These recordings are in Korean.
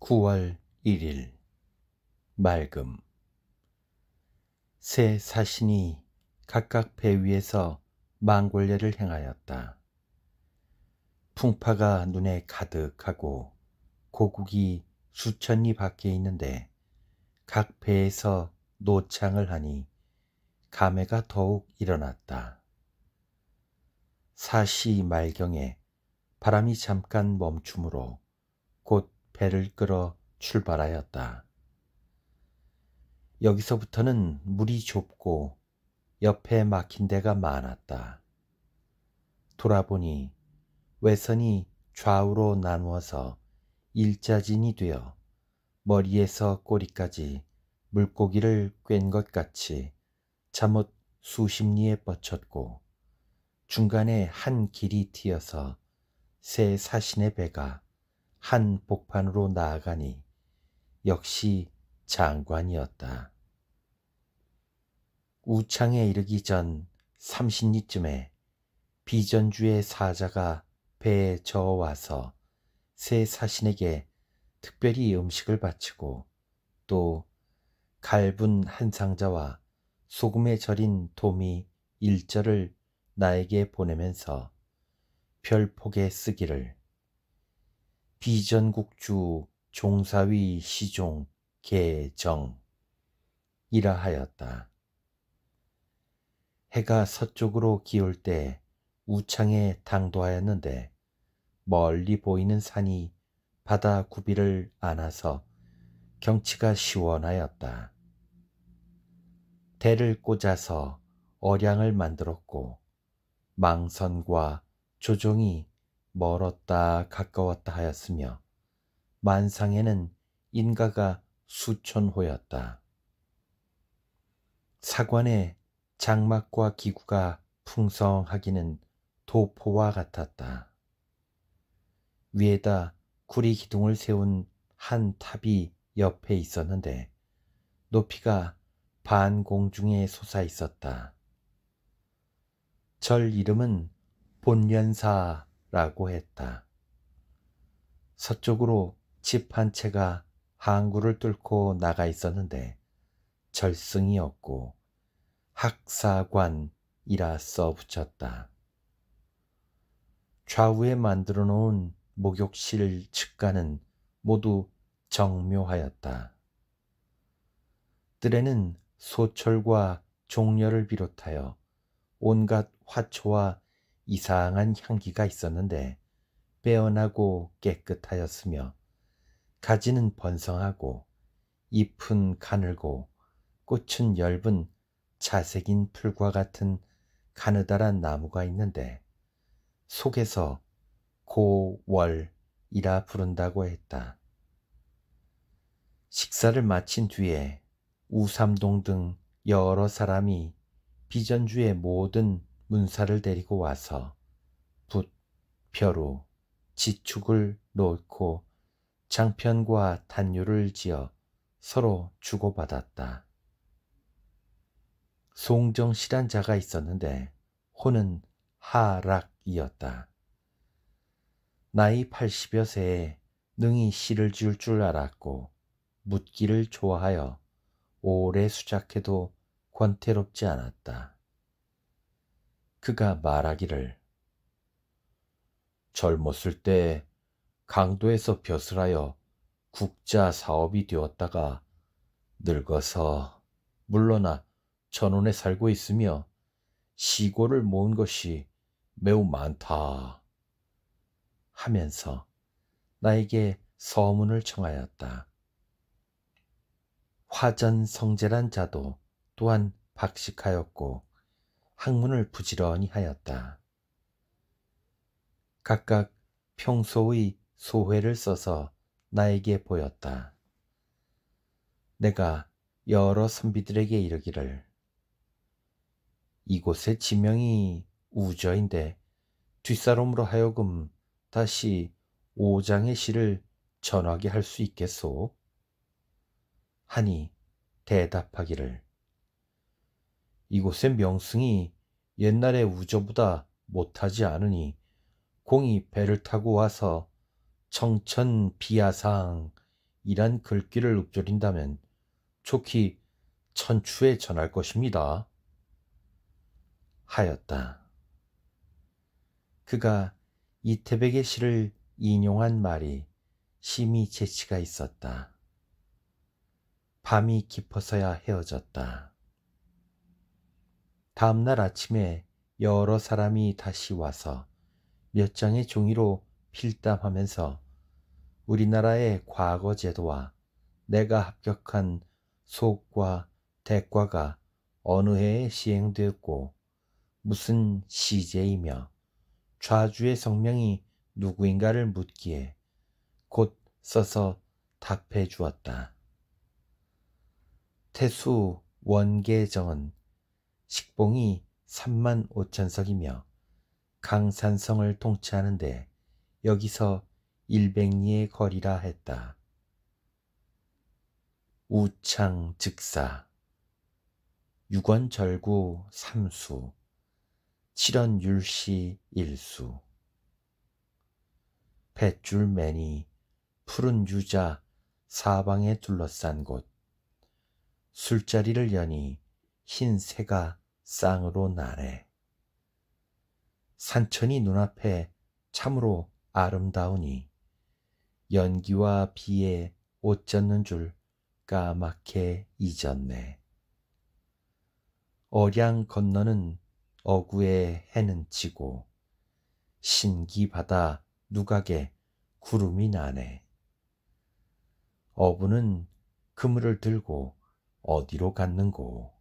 9월 1일 맑음. 새 사신이 각각 배 위에서 망골례를 행하였다. 풍파가 눈에 가득하고 고국이 수천리 밖에 있는데 각 배에서 노창을 하니 감회가 더욱 일어났다. 사시 말경에 바람이 잠깐 멈춤으로 곧 배를 끌어 출발하였다. 여기서부터는 물이 좁고 옆에 막힌 데가 많았다. 돌아보니 외선이 좌우로 나누어서 일자진이 되어 머리에서 꼬리까지 물고기를 꿰는 것 같이 잠옷 수십 리에 뻗쳤고 중간에 한 길이 튀어서 새 사신의 배가 한 복판으로 나아가니 역시 장관이었다. 우창에 이르기 전 30리쯤에 비전주의 사자가 배에 저어와서 새 사신에게 특별히 음식을 바치고 또 갈분 한 상자와 소금에 절인 도미 1절을 나에게 보내면서 별폭에 쓰기를 비전국주 종사위 시종 개정 이라 하였다. 해가 서쪽으로 기울 때 우창에 당도하였는데 멀리 보이는 산이 바다 구비를 안아서 경치가 시원하였다. 대를 꽂아서 어량을 만들었고 망선과 조종이 멀었다 가까웠다 하였으며 만상에는 인가가 수천호였다. 사관에 장막과 기구가 풍성하기는 도포와 같았다. 위에다 구리 기둥을 세운 한 탑이 옆에 있었는데 높이가 반공중에 솟아 있었다. 절 이름은 본련사라고 했다. 서쪽으로 집 한 채가 항구를 뚫고 나가 있었는데 절승이 없고 학사관이라 써붙였다. 좌우에 만들어 놓은 목욕실 측가는 모두 정묘하였다. 뜰에는 소철과 종려를 비롯하여 온갖 화초와 이상한 향기가 있었는데 빼어나고 깨끗하였으며 가지는 번성하고 잎은 가늘고 꽃은 엷은 자색인 풀과 같은 가느다란 나무가 있는데 속에서 고월이라 부른다고 했다. 식사를 마친 뒤에 우삼동 등 여러 사람이 비전주의 모든 문사를 데리고 와서 붓, 벼루, 지축을 놓고 장편과 단유를 지어 서로 주고받았다. 송정실한 자가 있었는데 호는 하락이었다. 나이 80여 세에 능히 시를 지을 줄 알았고 묻기를 좋아하여 오래 수작해도 권태롭지 않았다. 그가 말하기를 젊었을 때 강도에서 벼슬하여 국자 사업이 되었다가 늙어서 물러나 전원에 살고 있으며 시골을 모은 것이 매우 많다 하면서 나에게 서문을 청하였다. 화전성제란 자도 또한 박식하였고 학문을 부지런히 하였다. 각각 평소의 소회를 써서 나에게 보였다. 내가 여러 선비들에게 이르기를 이곳의 지명이 우저인데 뒷사람으로 하여금 다시 5장의 시를 전하게 할 수 있겠소? 하니 대답하기를 이곳의 명승이 옛날의 우저보다 못하지 않으니 공이 배를 타고 와서 청천 비야상 이란 글귀를 읊조린다면 좋기 천추에 전할 것입니다. 하였다. 그가 이태백의 시를 인용한 말이 심히 재치가 있었다. 밤이 깊어서야 헤어졌다. 다음날 아침에 여러 사람이 다시 와서 몇 장의 종이로 필담하면서 우리나라의 과거 제도와 내가 합격한 속과 대과가 어느 해에 시행되었고 무슨 시제이며 좌주의 성명이 누구인가를 묻기에 곧 써서 답해 주었다. 태수 원계정은 식봉이 35,000석이며 강산성을 통치하는데 여기서 100리의 거리라 했다. 우창즉사 6원절구 3수 7원율시 1수 뱃줄매니 푸른 유자 사방에 둘러싼 곳 술자리를 여니 흰 새가 쌍으로 나네. 산천이 눈앞에 참으로 아름다우니 연기와 비에 옷 젖는 줄 까맣게 잊었네. 어량 건너는 어구에 해는 지고 신기 바다 누각에 구름이 나네. 어부는 그물을 들고 어디로 갔는고.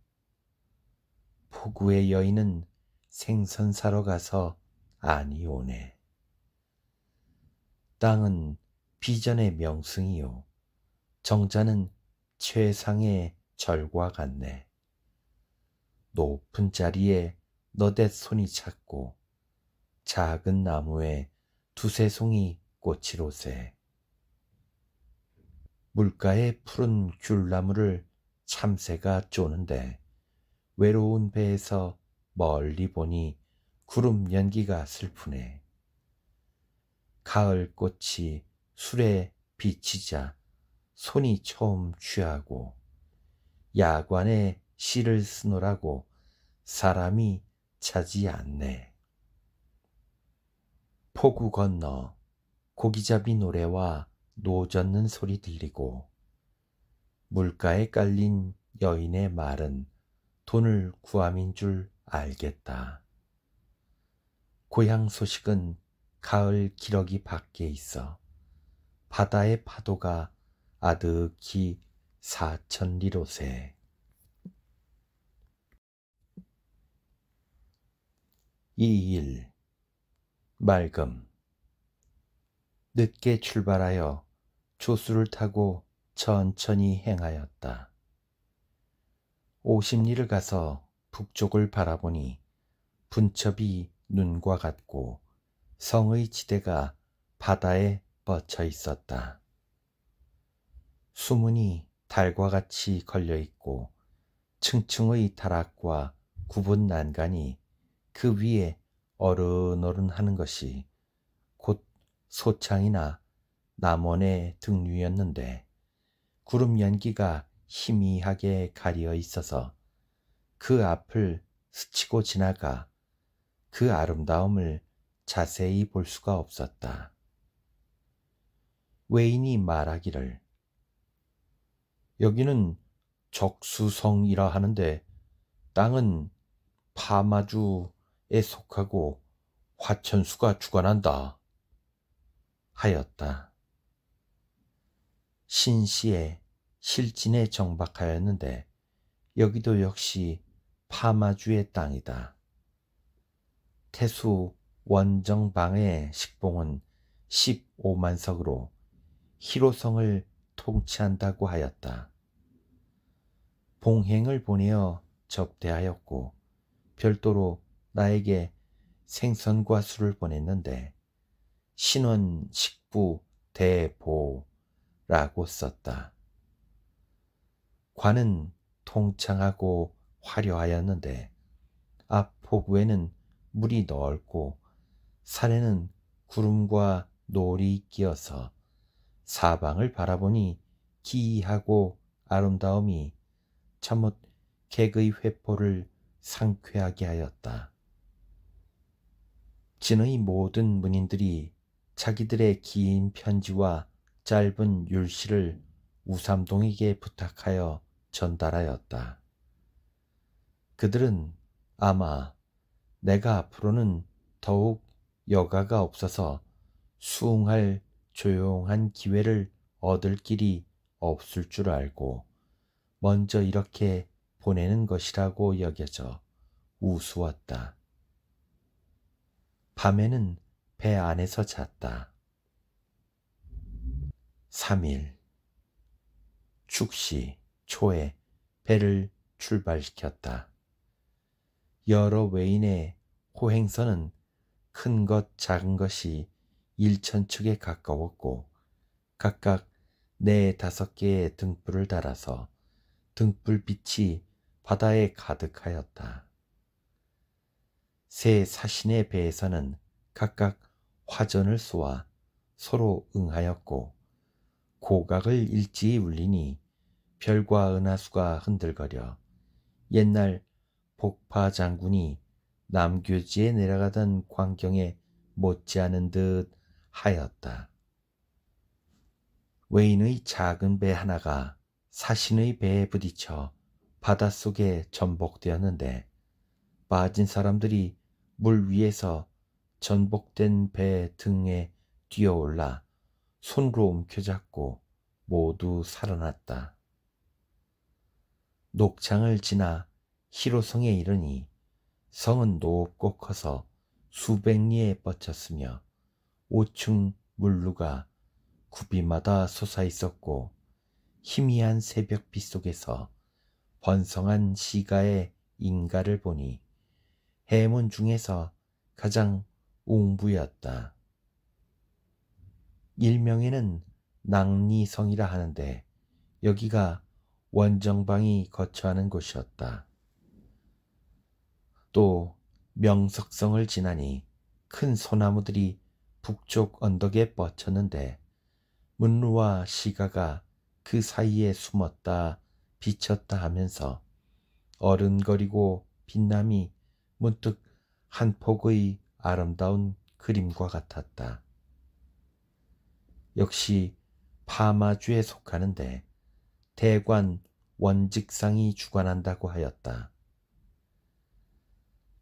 포구의 여인은 생선 사러 가서 아니 오네. 땅은 비전의 명승이요 정자는 최상의 절과 같네. 높은 자리에 너댓 손이 찼고 작은 나무에 두세 송이 꽃이로세. 물가에 푸른 귤나무를 참새가 쪼는데 외로운 배에서 멀리 보니 구름 연기가 슬프네. 가을 꽃이 술에 비치자 손이 처음 취하고 야관에 시를 쓰노라고 사람이 차지 않네. 포구 건너 고기잡이 노래와 노 젓는 소리 들리고 물가에 깔린 여인의 말은 돈을 구함인 줄 알겠다. 고향 소식은 가을 기러기 밖에 있어 바다의 파도가 아득히 4,000리로세. 2일 맑음. 늦게 출발하여 조수를 타고 천천히 행하였다. 50리를 가서 북쪽을 바라보니 분첩이 눈과 같고 성의 지대가 바다에 뻗쳐 있었다. 수문이 달과 같이 걸려 있고 층층의 다락과 굽은 난간이 그 위에 어른어른하는 것이 곧 소창이나 남원의 등류였는데 구름 연기가 희미하게 가리어 있어서 그 앞을 스치고 지나가 그 아름다움을 자세히 볼 수가 없었다. 외인이 말하기를 여기는 적수성이라 하는데 땅은 파마주에 속하고 화천수가 주관한다 하였다. 신시에 실진에 정박하였는데 여기도 역시 파마주의 땅이다. 태수 원정방의 식봉은 15만석으로 희로성을 통치한다고 하였다. 봉행을 보내어 접대하였고 별도로 나에게 생선과 술을 보냈는데 신원 식부 대보라고 썼다. 관은 통창하고 화려하였는데 앞 포구에는 물이 넓고 산에는 구름과 노을이 끼어서 사방을 바라보니 기이하고 아름다움이 참못 객의 회포를 상쾌하게 하였다. 진의 모든 문인들이 자기들의 긴 편지와 짧은 율시를 우삼동에게 부탁하여 전달하였다. 그들은 아마 내가 앞으로는 더욱 여가가 없어서 수응할 조용한 기회를 얻을 길이 없을 줄 알고 먼저 이렇게 보내는 것이라고 여겨져 우스웠다. 밤에는 배 안에서 잤다. 3일 축시 초에 배를 출발시켰다. 여러 외인의 호행선은 큰 것 작은 것이 일천척에 가까웠고 각각 4~5개의 등불을 달아서 등불빛이 바다에 가득하였다. 세 사신의 배에서는 각각 화전을 쏘아 서로 응하였고 고각을 일제히 울리니 별과 은하수가 흔들거려 옛날 복파 장군이 남교지에 내려가던 광경에 못지않은 듯 하였다. 외인의 작은 배 하나가 사신의 배에 부딪혀 바닷속에 전복되었는데 빠진 사람들이 물 위에서 전복된 배 등에 뛰어올라 손으로 움켜잡고 모두 살아났다. 녹창을 지나 히로성에 이르니 성은 높고 커서 수백 리에 뻗쳤으며 5층 물루가 구비마다 솟아있었고 희미한 새벽빛 속에서 번성한 시가의 인가를 보니 해문 중에서 가장 웅부였다. 일명에는 낭리성이라 하는데 여기가 원정방이 거처하는 곳이었다. 또 명석성을 지나니 큰 소나무들이 북쪽 언덕에 뻗쳤는데 문루와 시가가 그 사이에 숨었다 비쳤다 하면서 어른거리고 빛남이 문득 한 폭의 아름다운 그림과 같았다. 역시 파마주에 속하는데 대관 원직상이 주관한다고 하였다.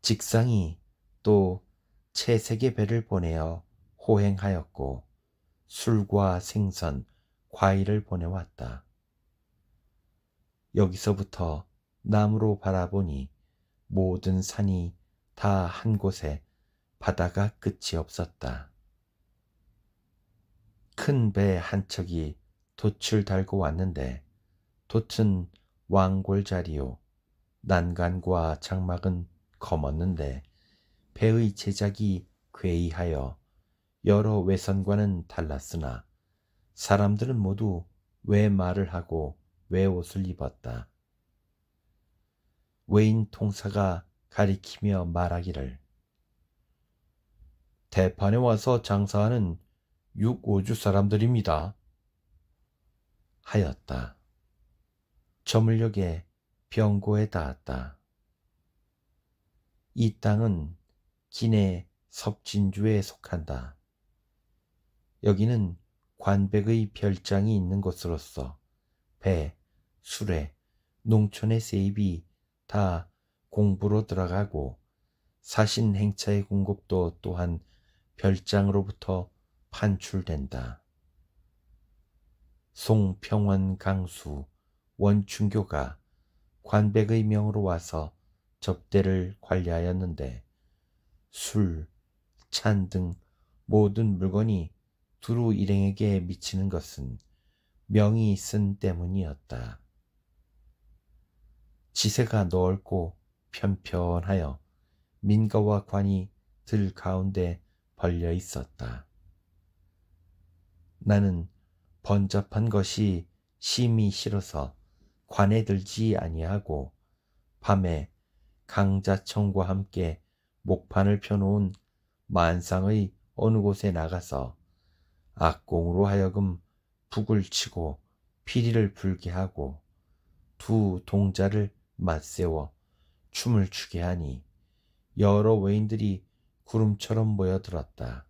직상이 또 채색의 배를 보내어 호행하였고 술과 생선, 과일을 보내왔다. 여기서부터 남으로 바라보니 모든 산이 다 한 곳에 바다가 끝이 없었다. 큰 배 한 척이 돛을 달고 왔는데 돛은 왕골자리요 난간과 장막은 검었는데 배의 제작이 괴이하여 여러 외선과는 달랐으나 사람들은 모두 외말을 하고 외옷을 입었다. 외인 통사가 가리키며 말하기를 대판에 와서 장사하는 6~5주 사람들입니다 하였다. 저물녘에 병고에 닿았다. 이 땅은 기내 섭진주에 속한다. 여기는 관백의 별장이 있는 곳으로서 배, 수레, 농촌의 세입이 다 공부로 들어가고 사신 행차의 공급도 또한 별장으로부터 판출된다. 송평원 강수 원충교가 관백의 명으로 와서 접대를 관리하였는데 술, 찬 등 모든 물건이 두루 일행에게 미치는 것은 명이 쓴 때문이었다. 지세가 넓고 편편하여 민가와 관이 들 가운데 벌려 있었다. 나는 번잡한 것이 심히 싫어서 관에 들지 아니하고 밤에 강자청과 함께 목판을 펴놓은 만상의 어느 곳에 나가서 악공으로 하여금 북을 치고 피리를 불게 하고 두 동자를 맞세워 춤을 추게 하니 여러 외인들이 구름처럼 모여들었다.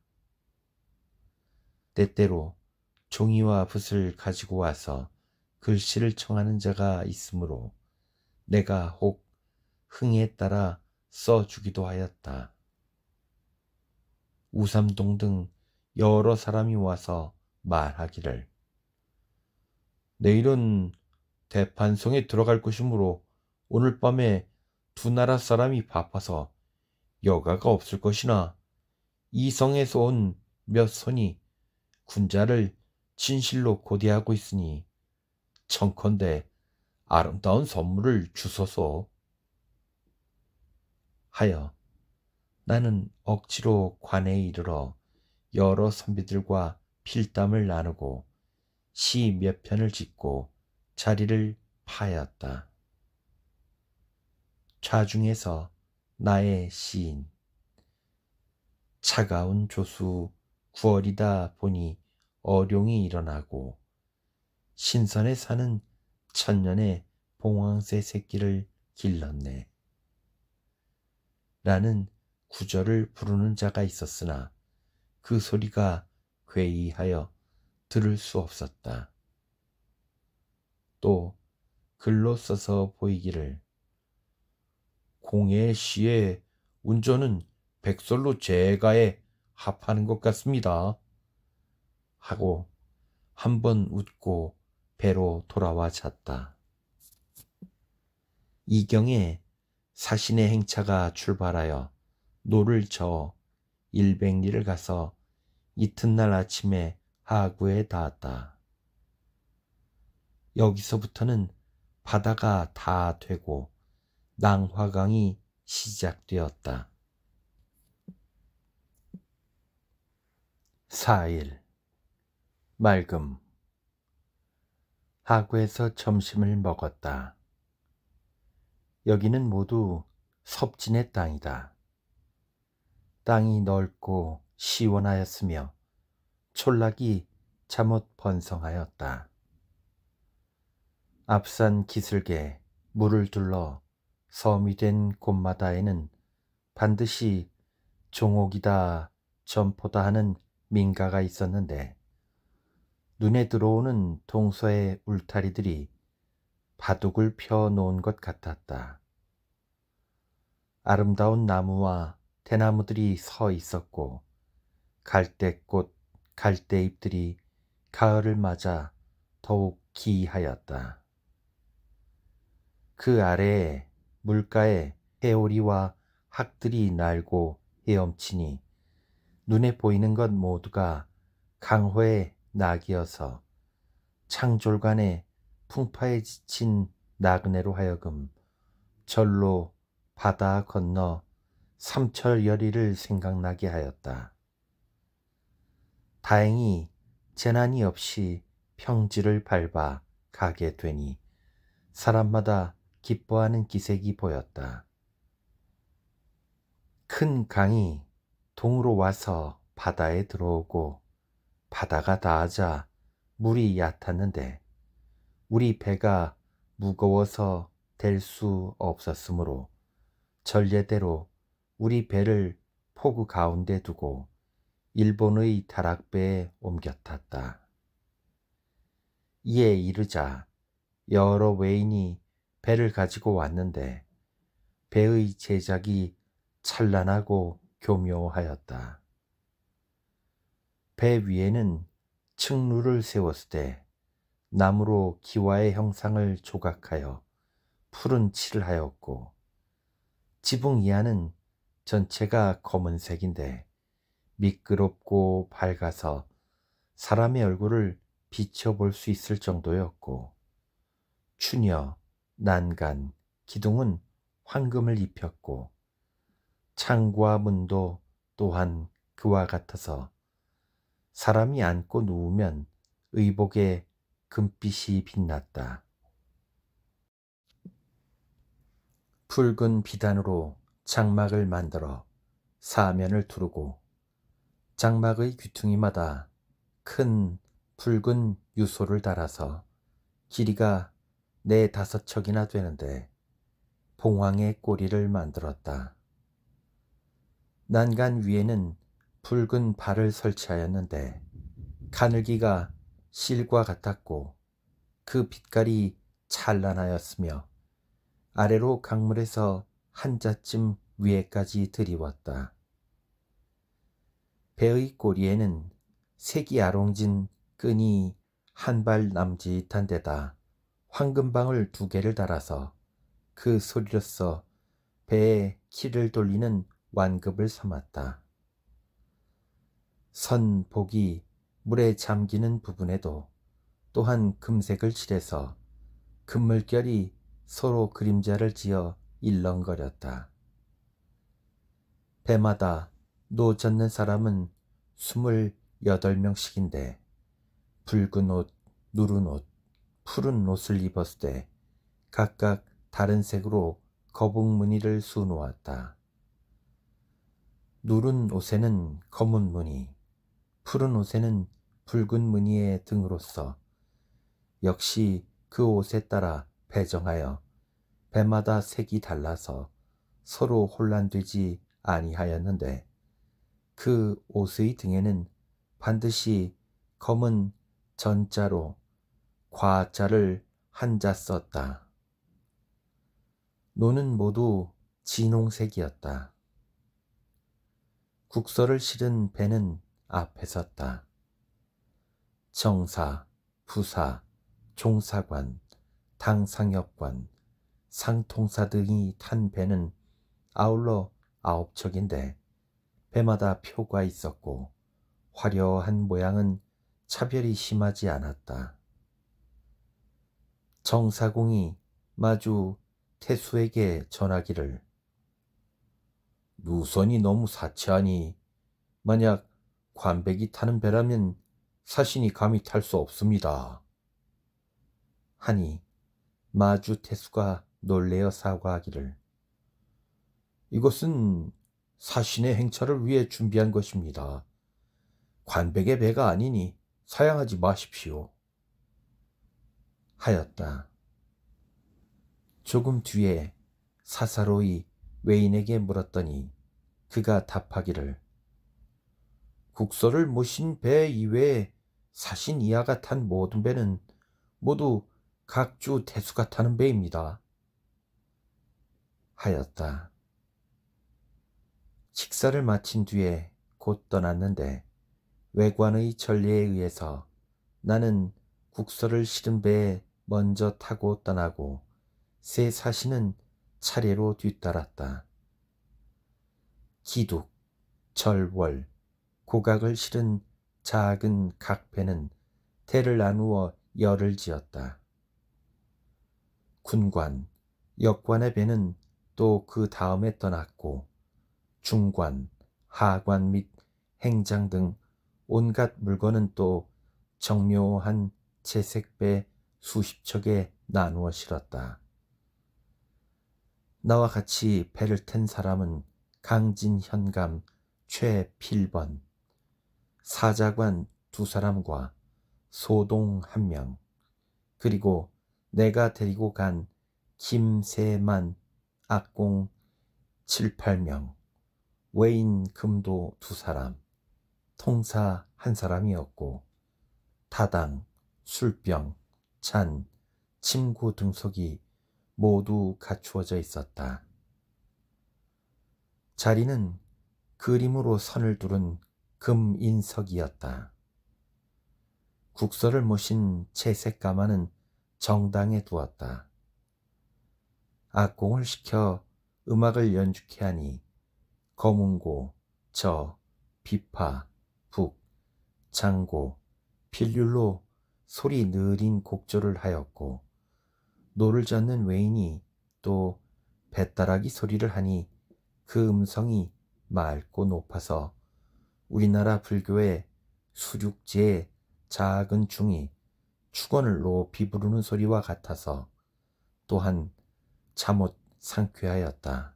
때때로 종이와 붓을 가지고 와서 글씨를 청하는 자가 있으므로 내가 혹 흥에 따라 써주기도 하였다. 우삼동 등 여러 사람이 와서 말하기를 내일은 대판성에 들어갈 것이므로 오늘 밤에 두 나라 사람이 바빠서 여가가 없을 것이나 이 성에서 온 몇 손이 군자를 진실로 고대하고 있으니 청컨대 아름다운 선물을 주소서 하여 나는 억지로 관에 이르러 여러 선비들과 필담을 나누고 시 몇 편을 짓고 자리를 파하였다. 좌중에서 나의 시인 차가운 조수 9월이다 보니 어룡이 일어나고 신선에 사는 천년의 봉황새 새끼를 길렀네 라는 구절을 부르는 자가 있었으나 그 소리가 괴이하여 들을 수 없었다. 또 글로 써서 보이기를 공의 시의 운전은 백설로 제가에 합하는 것 같습니다 하고 한번 웃고 배로 돌아와 잤다. 이경에 사신의 행차가 출발하여 노를 저어 일백리를 가서 이튿날 아침에 하구에 닿았다. 여기서부터는 바다가 다 되고 낭화강이 시작되었다. 4일 맑음 하구에서 점심을 먹었다. 여기는 모두 섭진의 땅이다. 땅이 넓고 시원하였으며 촌락이 잠옷 번성하였다. 앞산 기슭에 물을 둘러 섬이 된 곳마다에는 반드시 종옥이다 점포다 하는 민가가 있었는데 눈에 들어오는 동서의 울타리들이 바둑을 펴 놓은 것 같았다. 아름다운 나무와 대나무들이 서 있었고 갈대꽃, 갈대잎들이 가을을 맞아 더욱 기이하였다. 그 아래에 물가에 해오리와 학들이 날고 헤엄치니 눈에 보이는 것 모두가 강호의 낙이어서 창졸간의 풍파에 지친 나그네로 하여금 절로 바다 건너 삼철여리를 생각나게 하였다. 다행히 재난이 없이 평지를 밟아 가게 되니 사람마다 기뻐하는 기색이 보였다. 큰 강이 동으로 와서 바다에 들어오고 바다가 닿아자 물이 얕았는데 우리 배가 무거워서 댈 수 없었으므로 전례대로 우리 배를 포구 가운데 두고 일본의 다락배에 옮겨 탔다. 이에 이르자 여러 외인이 배를 가지고 왔는데 배의 제작이 찬란하고 교묘하였다. 배 위에는 층루를 세웠을 때 나무로 기와의 형상을 조각하여 푸른 칠을 하였고 지붕 이하는 전체가 검은색인데 미끄럽고 밝아서 사람의 얼굴을 비춰볼 수 있을 정도였고 추녀, 난간, 기둥은 황금을 입혔고 창과 문도 또한 그와 같아서 사람이 앉고 누우면 의복에 금빛이 빛났다. 붉은 비단으로 장막을 만들어 사면을 두르고 장막의 귀퉁이마다 큰 붉은 유소를 달아서 길이가 4~5척이나 되는데 봉황의 꼬리를 만들었다. 난간 위에는 붉은 발을 설치하였는데 가늘기가 실과 같았고 그 빛깔이 찬란하였으며 아래로 강물에서 한자쯤 위에까지 드리웠다. 배의 꼬리에는 색이 아롱진 끈이 한 발 남짓한 데다 황금방울 2개를 달아서 그 소리로써 배에 키를 돌리는 완급을 삼았다. 선복이 물에 잠기는 부분에도 또한 금색을 칠해서 금물결이 서로 그림자를 지어 일렁거렸다. 배마다 노 젓는 사람은 28명씩인데 붉은 옷, 누른 옷, 푸른 옷을 입었을 때 각각 다른 색으로 거북 무늬를 수놓았다. 누른 옷에는 검은 무늬, 푸른 옷에는 붉은 무늬의 등으로서 역시 그 옷에 따라 배정하여 배마다 색이 달라서 서로 혼란되지 아니하였는데 그 옷의 등에는 반드시 검은 전자로 과자를 한자 썼다. 노는 모두 진홍색이었다. 국서를 실은 배는 앞에 섰다. 정사, 부사, 종사관, 당상역관, 상통사 등이 탄 배는 아울러 9척인데 배마다 표가 있었고 화려한 모양은 차별이 심하지 않았다. 정사공이 마주 태수에게 전하기를 누선이 너무 사치하니 만약 관백이 타는 배라면 사신이 감히 탈 수 없습니다. 하니 마주 태수가 놀래어 사과하기를 이것은 사신의 행차를 위해 준비한 것입니다. 관백의 배가 아니니 사양하지 마십시오. 하였다. 조금 뒤에 사사로이 외인에게 물었더니 그가 답하기를 국서를 모신 배 이외에 사신 이하가 탄 모든 배는 모두 각주 태수가 타는 배입니다. 하였다. 식사를 마친 뒤에 곧 떠났는데 외관의 전례에 의해서 나는 국서를 실은 배에 먼저 타고 떠나고 세 사신은 차례로 뒤따랐다. 기둑, 절월, 고각을 실은 작은 각배는 대를 나누어 열을 지었다. 군관, 역관의 배는 또 그 다음에 떠났고 중관, 하관 및 행장 등 온갖 물건은 또 정묘한 채색배 수십 척에 나누어 실었다. 나와 같이 배를 탄 사람은 강진현감 최필번, 사자관 2사람과 소동 1명, 그리고 내가 데리고 간 김세만 악공 7~8명, 외인 금도 2사람, 통사 1사람이었고 타당, 술병, 찬, 침구 등속이 모두 갖추어져 있었다. 자리는 그림으로 선을 두른 금인석이었다. 국서를 모신 채색 가마는 정당에 두었다. 악공을 시켜 음악을 연주케 하니 거문고, 저, 비파, 북, 장고, 필률로 소리 느린 곡조를 하였고 노를 젓는 외인이 또 배따라기 소리를 하니 그 음성이 맑고 높아서 우리나라 불교의 수륙제의 작은 중이 축원을 높이 부르는 소리와 같아서 또한 참못 상쾌하였다.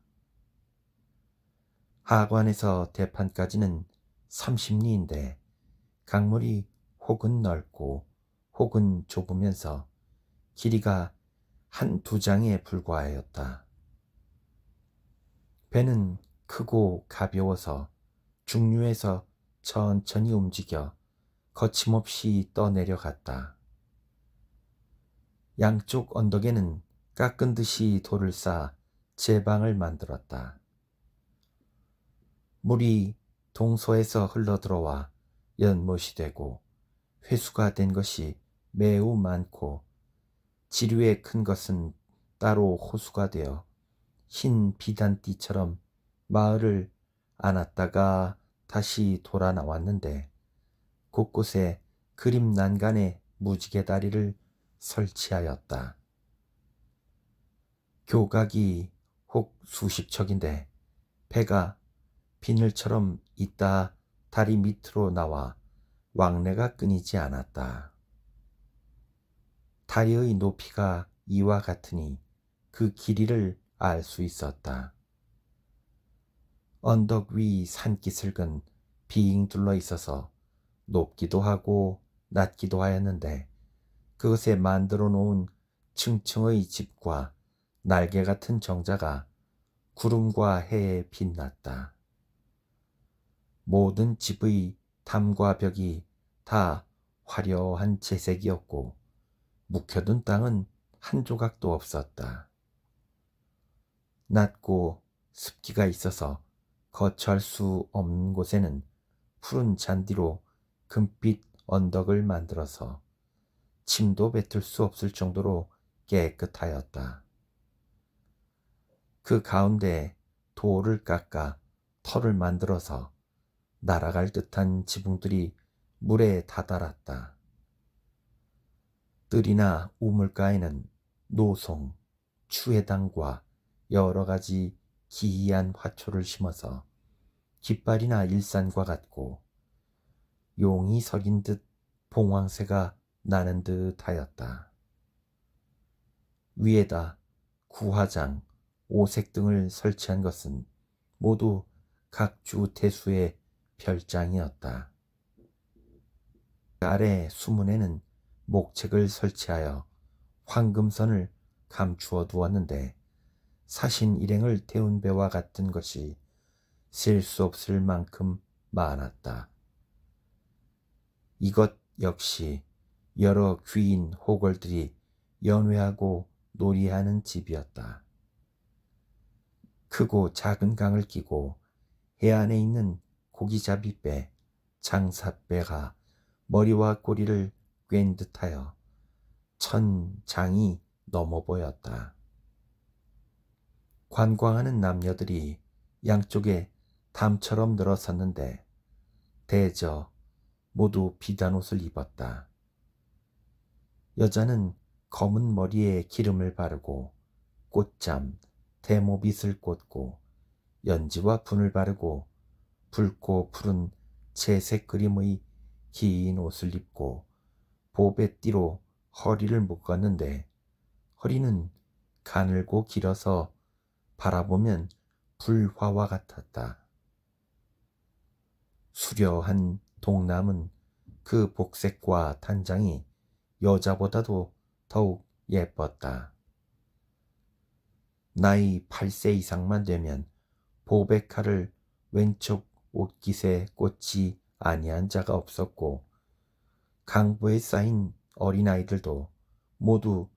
하관에서 대판까지는 30리인데 강물이 혹은 넓고 혹은 좁으면서 길이가 한두 장에 불과하였다. 배는 크고 가벼워서 중류에서 천천히 움직여 거침없이 떠내려갔다. 양쪽 언덕에는 깎은 듯이 돌을 쌓아 제방을 만들었다. 물이 동서에서 흘러들어와 연못이 되고 회수가 된 것이 매우 많고 지류의 큰 것은 따로 호수가 되어 흰 비단띠처럼 마을을 안았다가 다시 돌아 나왔는데 곳곳에 그림 난간에 무지개 다리를 설치하였다. 교각이 혹 수십 척인데 배가 비늘처럼 있다 다리 밑으로 나와 왕래가 끊이지 않았다. 다리의 높이가 이와 같으니 그 길이를 알 수 있었다. 언덕 위 산기슭은 빙 둘러 있어서 높기도 하고 낮기도 하였는데 그것에 만들어 놓은 층층의 집과 날개 같은 정자가 구름과 해에 빛났다. 모든 집의 담과 벽이 다 화려한 채색이었고 묵혀둔 땅은 한 조각도 없었다. 낮고 습기가 있어서 거처할 수 없는 곳에는 푸른 잔디로 금빛 언덕을 만들어서 침도 뱉을 수 없을 정도로 깨끗하였다. 그 가운데 돌을 깎아 터를 만들어서 날아갈 듯한 지붕들이 물에 다다랐다. 뜰이나 우물가에는 노송, 추해당과 여러 가지 기이한 화초를 심어서 깃발이나 일산과 같고 용이 석인 듯 봉황새가 나는 듯 하였다. 위에다 구화장, 오색 등을 설치한 것은 모두 각주 태수의 별장이었다. 아래 수문에는 목책을 설치하여 황금선을 감추어 두었는데 사신 일행을 태운 배와 같은 것이 셀 수 없을 만큼 많았다. 이것 역시 여러 귀인 호걸들이 연회하고 놀이하는 집이었다. 크고 작은 강을 끼고 해안에 있는 고기잡이배, 장삿배가 머리와 꼬리를 꿰인 듯하여 천장이 넘어 보였다. 관광하는 남녀들이 양쪽에 담처럼 늘어섰는데 대저 모두 비단옷을 입었다. 여자는 검은 머리에 기름을 바르고 꽃잠, 대모빗을 꽂고 연지와 분을 바르고 붉고 푸른 채색 그림의 긴 옷을 입고 보배띠로 허리를 묶었는데 허리는 가늘고 길어서 바라보면 불화와 같았다. 수려한 동남은 그 복색과 단장이 여자보다도 더욱 예뻤다. 나이 8세 이상만 되면 보백칼을 왼쪽 옷깃에 꽂지 아니한 자가 없었고 강보에 쌓인 어린아이들도 모두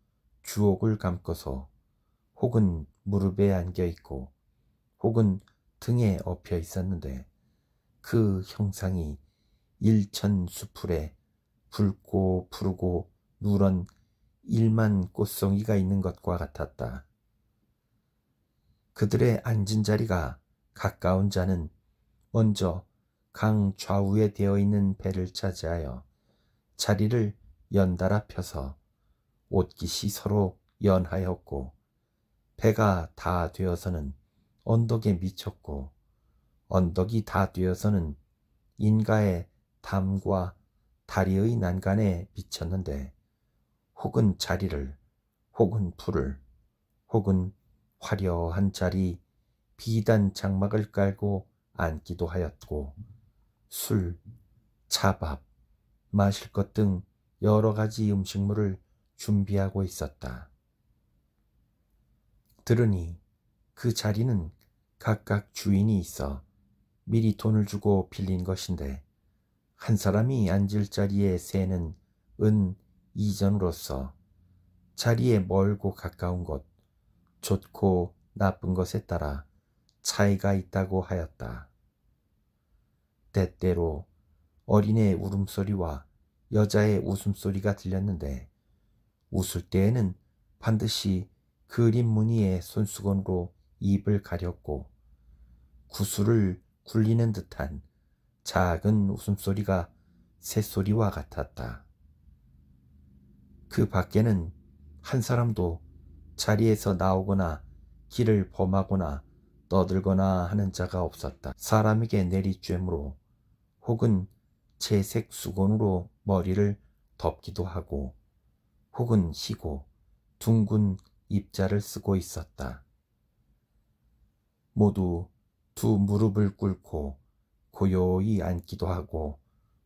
주옥을 감고서 혹은 무릎에 안겨있고 혹은 등에 엎여 있었는데 그 형상이 일천 수풀에 붉고 푸르고 누런 1만 꽃송이가 있는 것과 같았다. 그들의 앉은 자리가 가까운 자는 먼저 강 좌우에 되어 있는 배를 차지하여 자리를 연달아 펴서 옷깃이 서로 연하였고 배가 다 되어서는 언덕에 미쳤고 언덕이 다 되어서는 인가의 담과 다리의 난간에 미쳤는데 혹은 자리를 혹은 풀을 혹은 화려한 자리 비단 장막을 깔고 앉기도 하였고 술, 차밥, 마실 것 등 여러 가지 음식물을 준비하고 있었다. 들으니 그 자리는 각각 주인이 있어 미리 돈을 주고 빌린 것인데 한 사람이 앉을 자리의 세는 은 2전으로서 자리에 멀고 가까운 것, 좋고 나쁜 것에 따라 차이가 있다고 하였다. 때때로 어린애의 울음소리와 여자의 웃음소리가 들렸는데 웃을 때에는 반드시 그림 무늬의 손수건으로 입을 가렸고 구슬을 굴리는 듯한 작은 웃음소리가 새소리와 같았다. 그 밖에는 한 사람도 자리에서 나오거나 길을 범하거나 떠들거나 하는 자가 없었다. 사람에게 내리쬐므로 혹은 채색 수건으로 머리를 덮기도 하고 혹은 희고 둥근 입자를 쓰고 있었다. 모두 두 무릎을 꿇고 고요히 앉기도 하고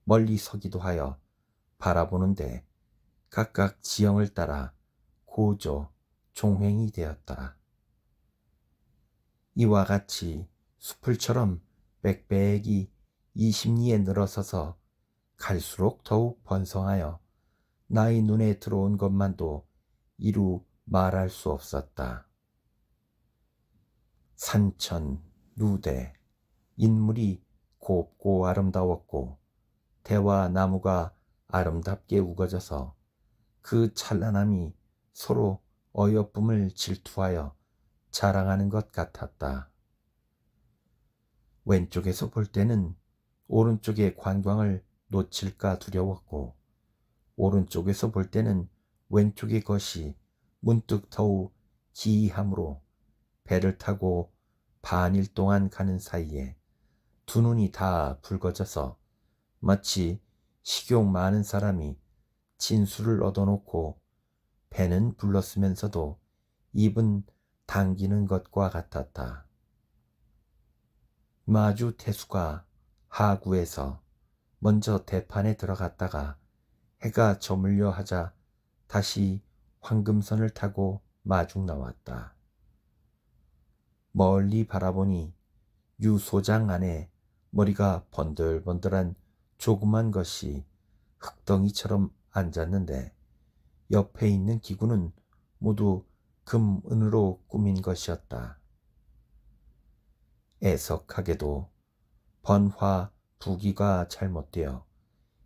멀리 서기도 하여 바라보는데 각각 지형을 따라 고조 종횡이 되었다. 이와 같이 수풀처럼 빽빽이 20리에 늘어서서 갈수록 더욱 번성하여 나의 눈에 들어온 것만도 이루 말할 수 없었다. 산천, 누대, 인물이 곱고 아름다웠고 대와 나무가 아름답게 우거져서 그 찬란함이 서로 어여쁨을 질투하여 자랑하는 것 같았다. 왼쪽에서 볼 때는 오른쪽의 관광을 놓칠까 두려웠고 오른쪽에서 볼 때는 왼쪽의 것이 문득 더욱 기이함으로 배를 타고 반일 동안 가는 사이에 두 눈이 다 붉어져서 마치 식욕 많은 사람이 진술을 얻어놓고 배는 불렀으면서도 입은 당기는 것과 같았다. 마주 태수가 하구에서 먼저 대판에 들어갔다가 해가 저물려 하자 다시 황금선을 타고 마중 나왔다. 멀리 바라보니 유소장 안에 머리가 번들번들한 조그만 것이 흙덩이처럼 앉았는데 옆에 있는 기구는 모두 금, 은으로 꾸민 것이었다. 애석하게도 번화 부기가 잘못되어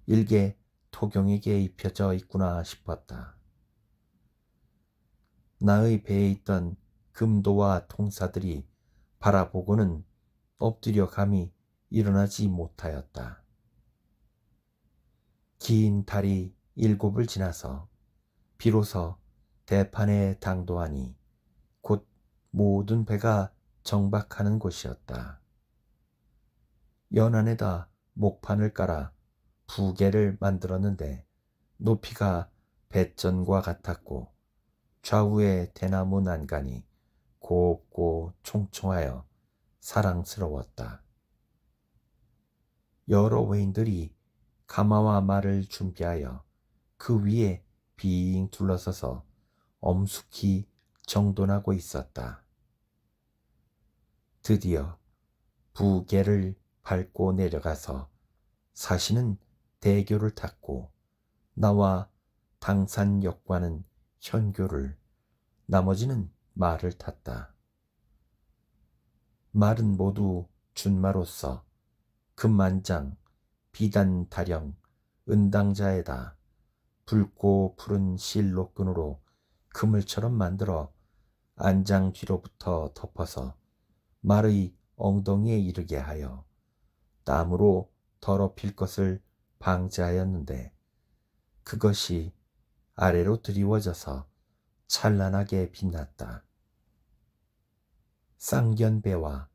일개 토경에게 입혀져 있구나 싶었다. 나의 배에 있던 금도와 통사들이 바라보고는 엎드려 감히 일어나지 못하였다. 긴 달이 7을 지나서 비로소 대판에 당도하니 곧 모든 배가 정박하는 곳이었다. 연안에다 목판을 깔아 부계를 만들었는데 높이가 배전과 같았고 좌우의 대나무 난간이 곱고 총총하여 사랑스러웠다. 여러 외인들이 가마와 말을 준비하여 그 위에 빙 둘러서서 엄숙히 정돈하고 있었다. 드디어 부계를 밟고 내려가서 사시는 대교를 탔고 나와 당산역과는 현교를, 나머지는 말을 탔다. 말은 모두 준마로서 금만장, 비단 다령, 은당자에다 붉고 푸른 실로끈으로 그물처럼 만들어 안장 뒤로부터 덮어서 말의 엉덩이에 이르게 하여 땀으로 더럽힐 것을 방지하였는데 그것이 아래로 드리워져서 찬란하게 빛났다. 쌍견배와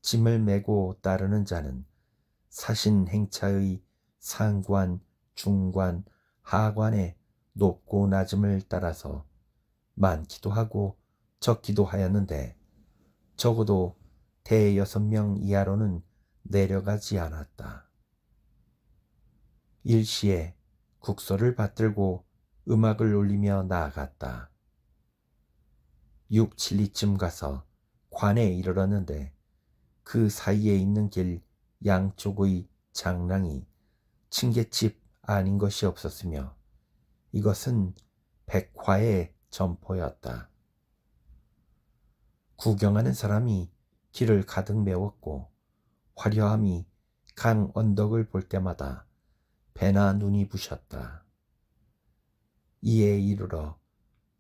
짐을 메고 따르는 자는 사신 행차의 상관, 중관, 하관의 높고 낮음을 따라서 많기도 하고 적기도 하였는데 적어도 대6명 이하로는 내려가지 않았다. 일시에 국서를 받들고 음악을 울리며 나아갔다. 6, 7리쯤 가서 관에 이르렀는데 그 사이에 있는 길 양쪽의 장랑이 층계집 아닌 것이 없었으며 이것은 백화의 점포였다. 구경하는 사람이 길을 가득 메웠고 화려함이 강 언덕을 볼 때마다 배나 눈이 부셨다. 이에 이르러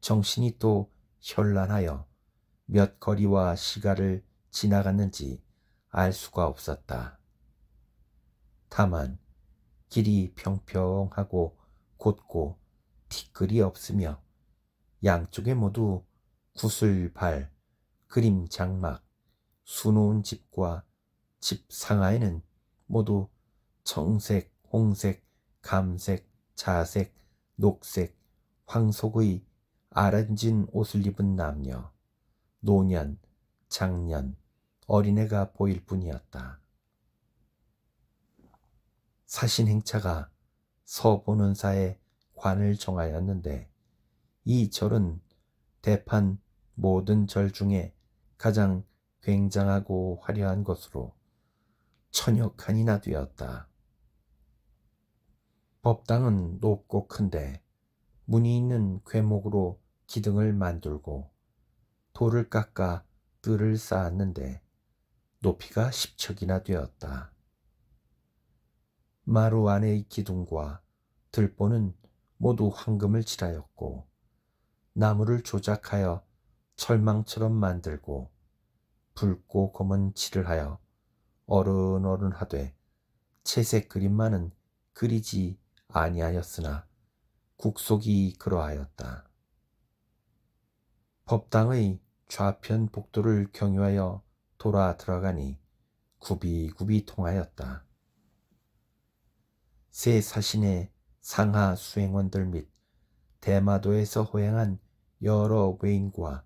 정신이 또 현란하여 몇 거리와 시가를 지나갔는지 알 수가 없었다. 다만 길이 평평하고 곧고 티끌이 없으며 양쪽에 모두 구슬발, 그림 장막, 수놓은 집과 집 상하에는 모두 청색, 홍색, 감색, 자색, 녹색, 황속의 아른진 옷을 입은 남녀, 노년, 장년, 어린애가 보일 뿐이었다. 사신행차가 서본원사의 관을 정하였는데 이 절은 대판 모든 절 중에 가장 굉장하고 화려한 것으로 천여 칸이나 되었다. 법당은 높고 큰데 문이 있는 궤목으로 기둥을 만들고 돌을 깎아 뜰을 쌓았는데 높이가 10척이나 되었다. 마루 안의 기둥과 들보는 모두 황금을 칠하였고 나무를 조작하여 철망처럼 만들고 붉고 검은 칠을 하여 어른어른하되 채색 그림만은 그리지 아니하였으나 국속이 그러하였다. 법당의 좌편 복도를 경유하여 돌아 들어가니 굽이굽이 통하였다. 새 사신의 상하 수행원들 및 대마도에서 호행한 여러 외인과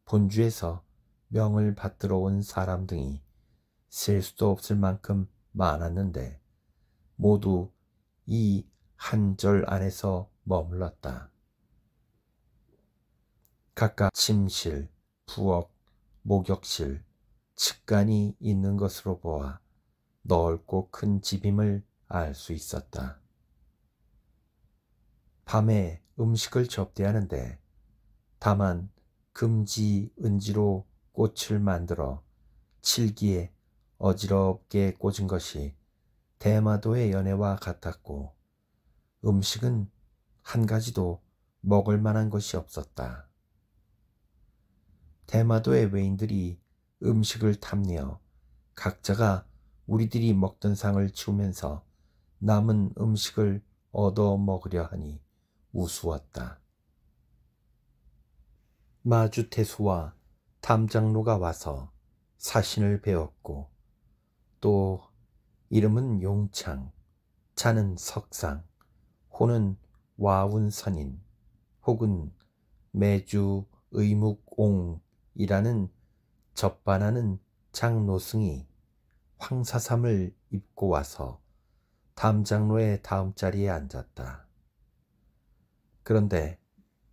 본주에서 명을 받들어 온 사람 등이 셀 수도 없을 만큼 많았는데 모두 이 한 절 안에서 머물렀다. 각각 침실, 부엌, 목욕실, 측간이 있는 것으로 보아 넓고 큰 집임을 알 수 있었다. 밤에 음식을 접대하는데 다만 금지 은지로 꽃을 만들어 칠기에 어지럽게 꽂은 것이 대마도의 연회와 같았고 음식은 한 가지도 먹을 만한 것이 없었다. 대마도의 외인들이 음식을 탐내어 각자가 우리들이 먹던 상을 치우면서 남은 음식을 얻어 먹으려 하니 우스웠다. 마주태수와 담장로가 와서 사신을 배웠고 또 이름은 용창, 자는 석상, 호는 와운선인 혹은 매주 의묵옹이라는 접반하는 장노승이 황사삼을 입고 와서 담장로의 다음 자리에 앉았다. 그런데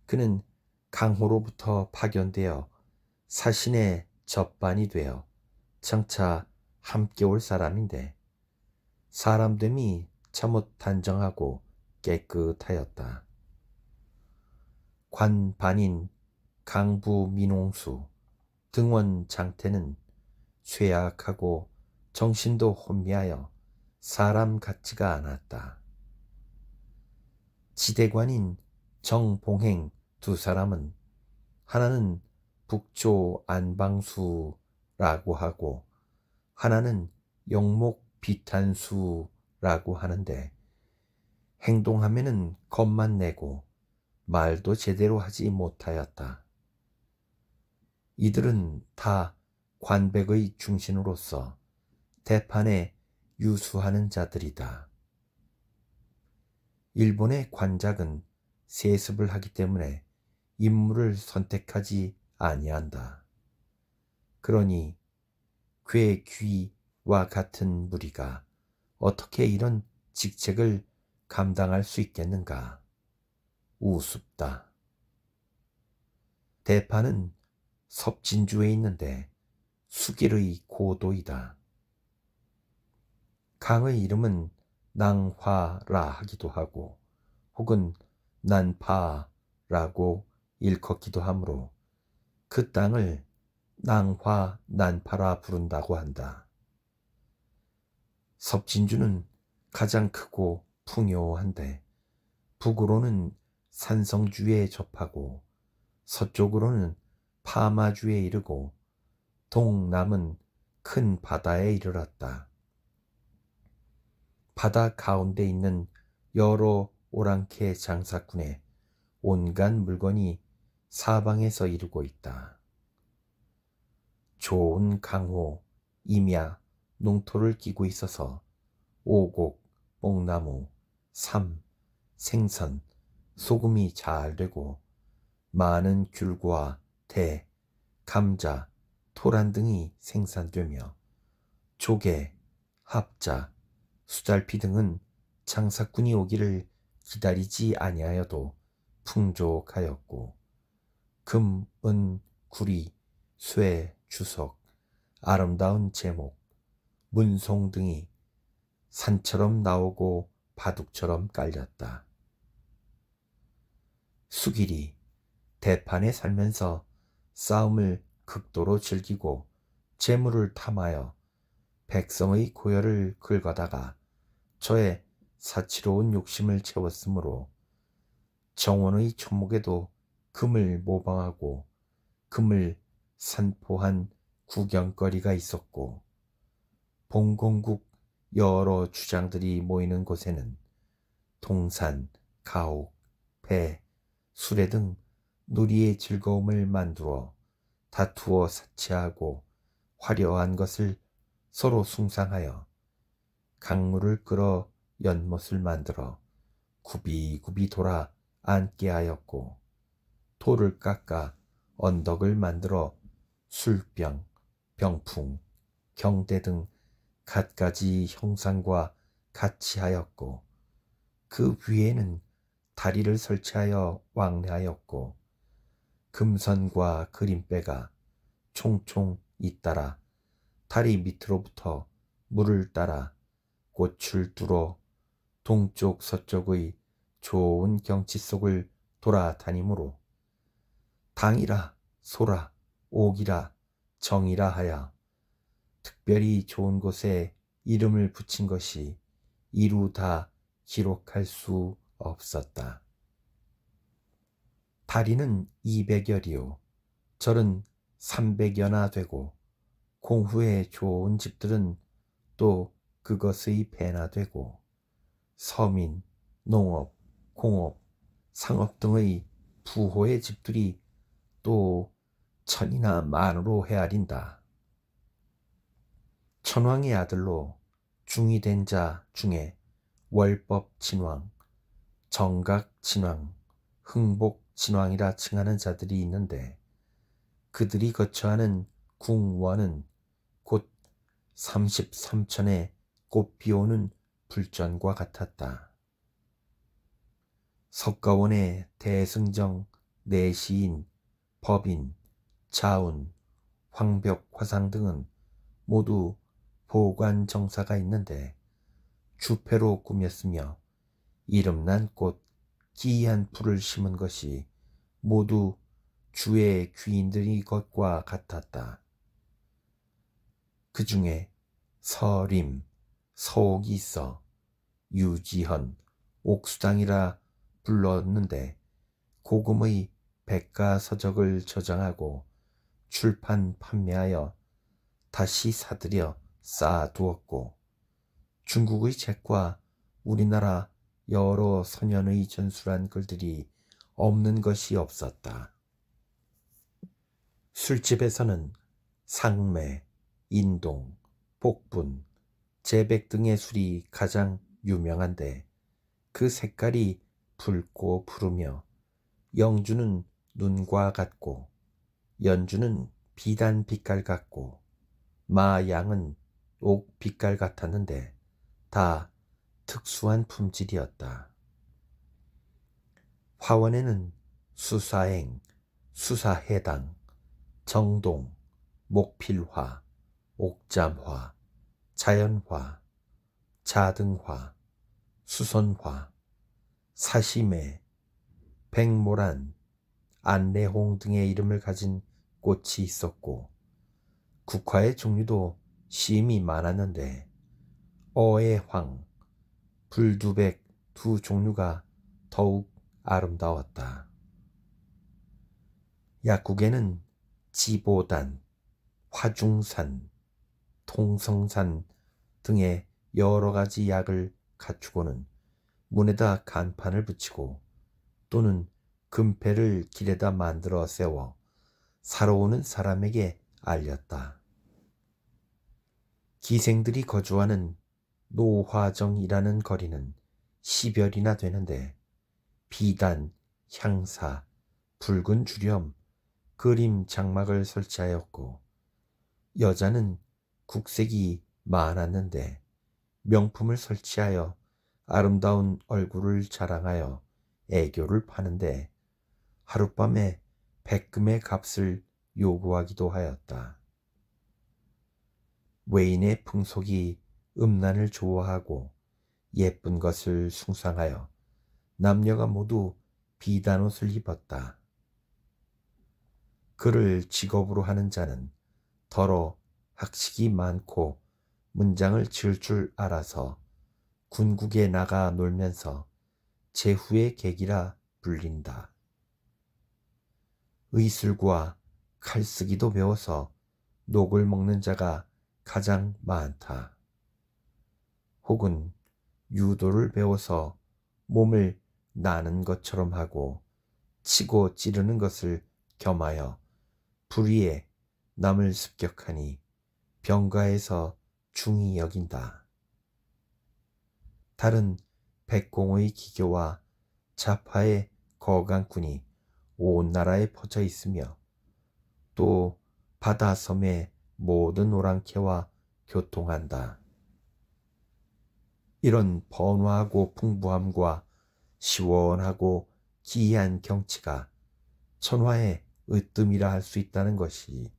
그는 강호로부터 파견되어 사신의 접반이 되어 장차 함께 올 사람인데 사람됨이 참못 단정하고 깨끗하였다. 관반인 강부 민홍수, 등원 장태는 쇠약하고 정신도 혼미하여 사람 같지가 않았다. 지대관인 정봉행 두 사람은 하나는 북조 안방수라고 하고 하나는 영목 비탄수라고 하는데 행동하면은 겁만 내고 말도 제대로 하지 못하였다. 이들은 다 관백의 중심으로서 대판에 유수하는 자들이다. 일본의 관작은 세습을 하기 때문에 인물을 선택하지 아니한다. 그러니 괴귀와 같은 무리가 어떻게 이런 직책을 감당할 수 있겠는가? 우습다. 대파는 섭진주에 있는데 수길의 고도이다. 강의 이름은 낭화라 하기도 하고 혹은 난파라고 일컫기도 하므로 그 땅을 낭화 난파라 부른다고 한다. 섭진주는 가장 크고 풍요한데 북으로는 산성주에 접하고 서쪽으로는 파마주에 이르고 동남은 큰 바다에 이르렀다. 바다 가운데 있는 여러 오랑캐 장사꾼의 온갖 물건이 사방에서 이루고 있다. 좋은 강호, 임야, 농토를 끼고 있어서 오곡, 뽕나무, 삼, 생선, 소금이 잘 되고 많은 귤과 대, 감자, 토란 등이 생산되며 조개, 합자, 수달피 등은 장사꾼이 오기를 기다리지 아니하여도 풍족하였고 금, 은, 구리, 쇠, 주석, 아름다운 제목, 문송 등이 산처럼 나오고 바둑처럼 깔렸다. 수길이 대판에 살면서 싸움을 극도로 즐기고 재물을 탐하여 백성의 고열을 긁어다가 저의 사치로운 욕심을 채웠으므로 정원의 초목에도 금을 모방하고 금을 산포한 구경거리가 있었고 봉공국 여러 주장들이 모이는 곳에는 동산, 가옥, 배, 수레 등 놀이의 즐거움을 만들어 다투어 사치하고 화려한 것을 서로 숭상하여 강물을 끌어 연못을 만들어 굽이굽이 돌아 앉게 하였고 돌을 깎아 언덕을 만들어 술병, 병풍, 경대 등 갖가지 형상과 같이 하였고 그 위에는 다리를 설치하여 왕래하였고 금선과 그림배가 총총 잇따라 다리 밑으로부터 물을 따라 꽃을 뚫어 동쪽 서쪽의 좋은 경치 속을 돌아다니므로 당이라 소라 옥이라 정이라 하여 특별히 좋은 곳에 이름을 붙인 것이 이루 다 기록할 수 없었다. 다리는 200여리요 절은 300여나 되고 공후에 좋은 집들은 또 그것의 배나 되고 서민, 농업, 공업, 상업 등의 부호의 집들이 또 천이나 만으로 헤아린다. 천왕의 아들로 중이 된 자 중에 월법 진왕, 정각 진왕, 흥복 진왕이라 칭하는 자들이 있는데 그들이 거처하는 궁원은 곧 33천의 꽃 피오는 불전과 같았다. 석가원의 대승정, 내시인, 법인, 자운, 황벽, 화상 등은 모두 보관 정사가 있는데 주패로 꾸몄으며 이름난 꽃, 기이한 풀을 심은 것이 모두 주의 귀인들이 것과 같았다. 그 중에 서림, 서옥이 있어 유지헌, 옥수당이라 불렀는데 고금의 백가서적을 저장하고 출판 판매하여 다시 사들여 쌓아두었고 중국의 책과 우리나라 여러 선현의 전술한 글들이 없는 것이 없었다. 술집에서는 상매, 인동, 복분, 제백 등의 술이 가장 유명한데 그 색깔이 붉고 푸르며 영주는 눈과 같고 연주는 비단 빛깔 같고 마양은 옥 빛깔 같았는데 다 특수한 품질이었다. 화원에는 수사행, 수사해당, 정동, 목필화, 옥잠화, 자연화, 자등화, 수선화, 사시매, 백모란, 안내홍 등의 이름을 가진 꽃이 있었고 국화의 종류도 심이 많았는데 어애황, 불두백 두 종류가 더욱 아름다웠다. 약국에는 지보단, 화중산, 통성산 등의 여러 가지 약을 갖추고는 문에다 간판을 붙이고 또는 금패를 길에다 만들어 세워 사러 오는 사람에게 알렸다. 기생들이 거주하는 노화정이라는 거리는 10여리나 되는데 비단, 향사, 붉은 주렴, 그림 장막을 설치하였고 여자는 국색이 많았는데 명품을 설치하여 아름다운 얼굴을 자랑하여 애교를 파는데 하룻밤에 백금의 값을 요구하기도 하였다. 외인의 풍속이 음란을 좋아하고 예쁜 것을 숭상하여 남녀가 모두 비단옷을 입었다. 그를 직업으로 하는 자는 더러 학식이 많고 문장을 지을 줄 알아서 군국에 나가 놀면서 제후의 객이라 불린다. 의술과 칼쓰기도 배워서 녹을 먹는 자가 가장 많다. 혹은 유도를 배워서 몸을 나는 것처럼 하고 치고 찌르는 것을 겸하여 불의에 남을 습격하니 병가에서 중히 여긴다. 다른 백공의 기교와 자파의 거강꾼이 온 나라에 퍼져 있으며 또 바다 섬의 모든 오랑캐와 교통한다. 이런 번화하고 풍부함과 시원하고 기이한 경치가 천화의 으뜸이라 할 수 있다는 것이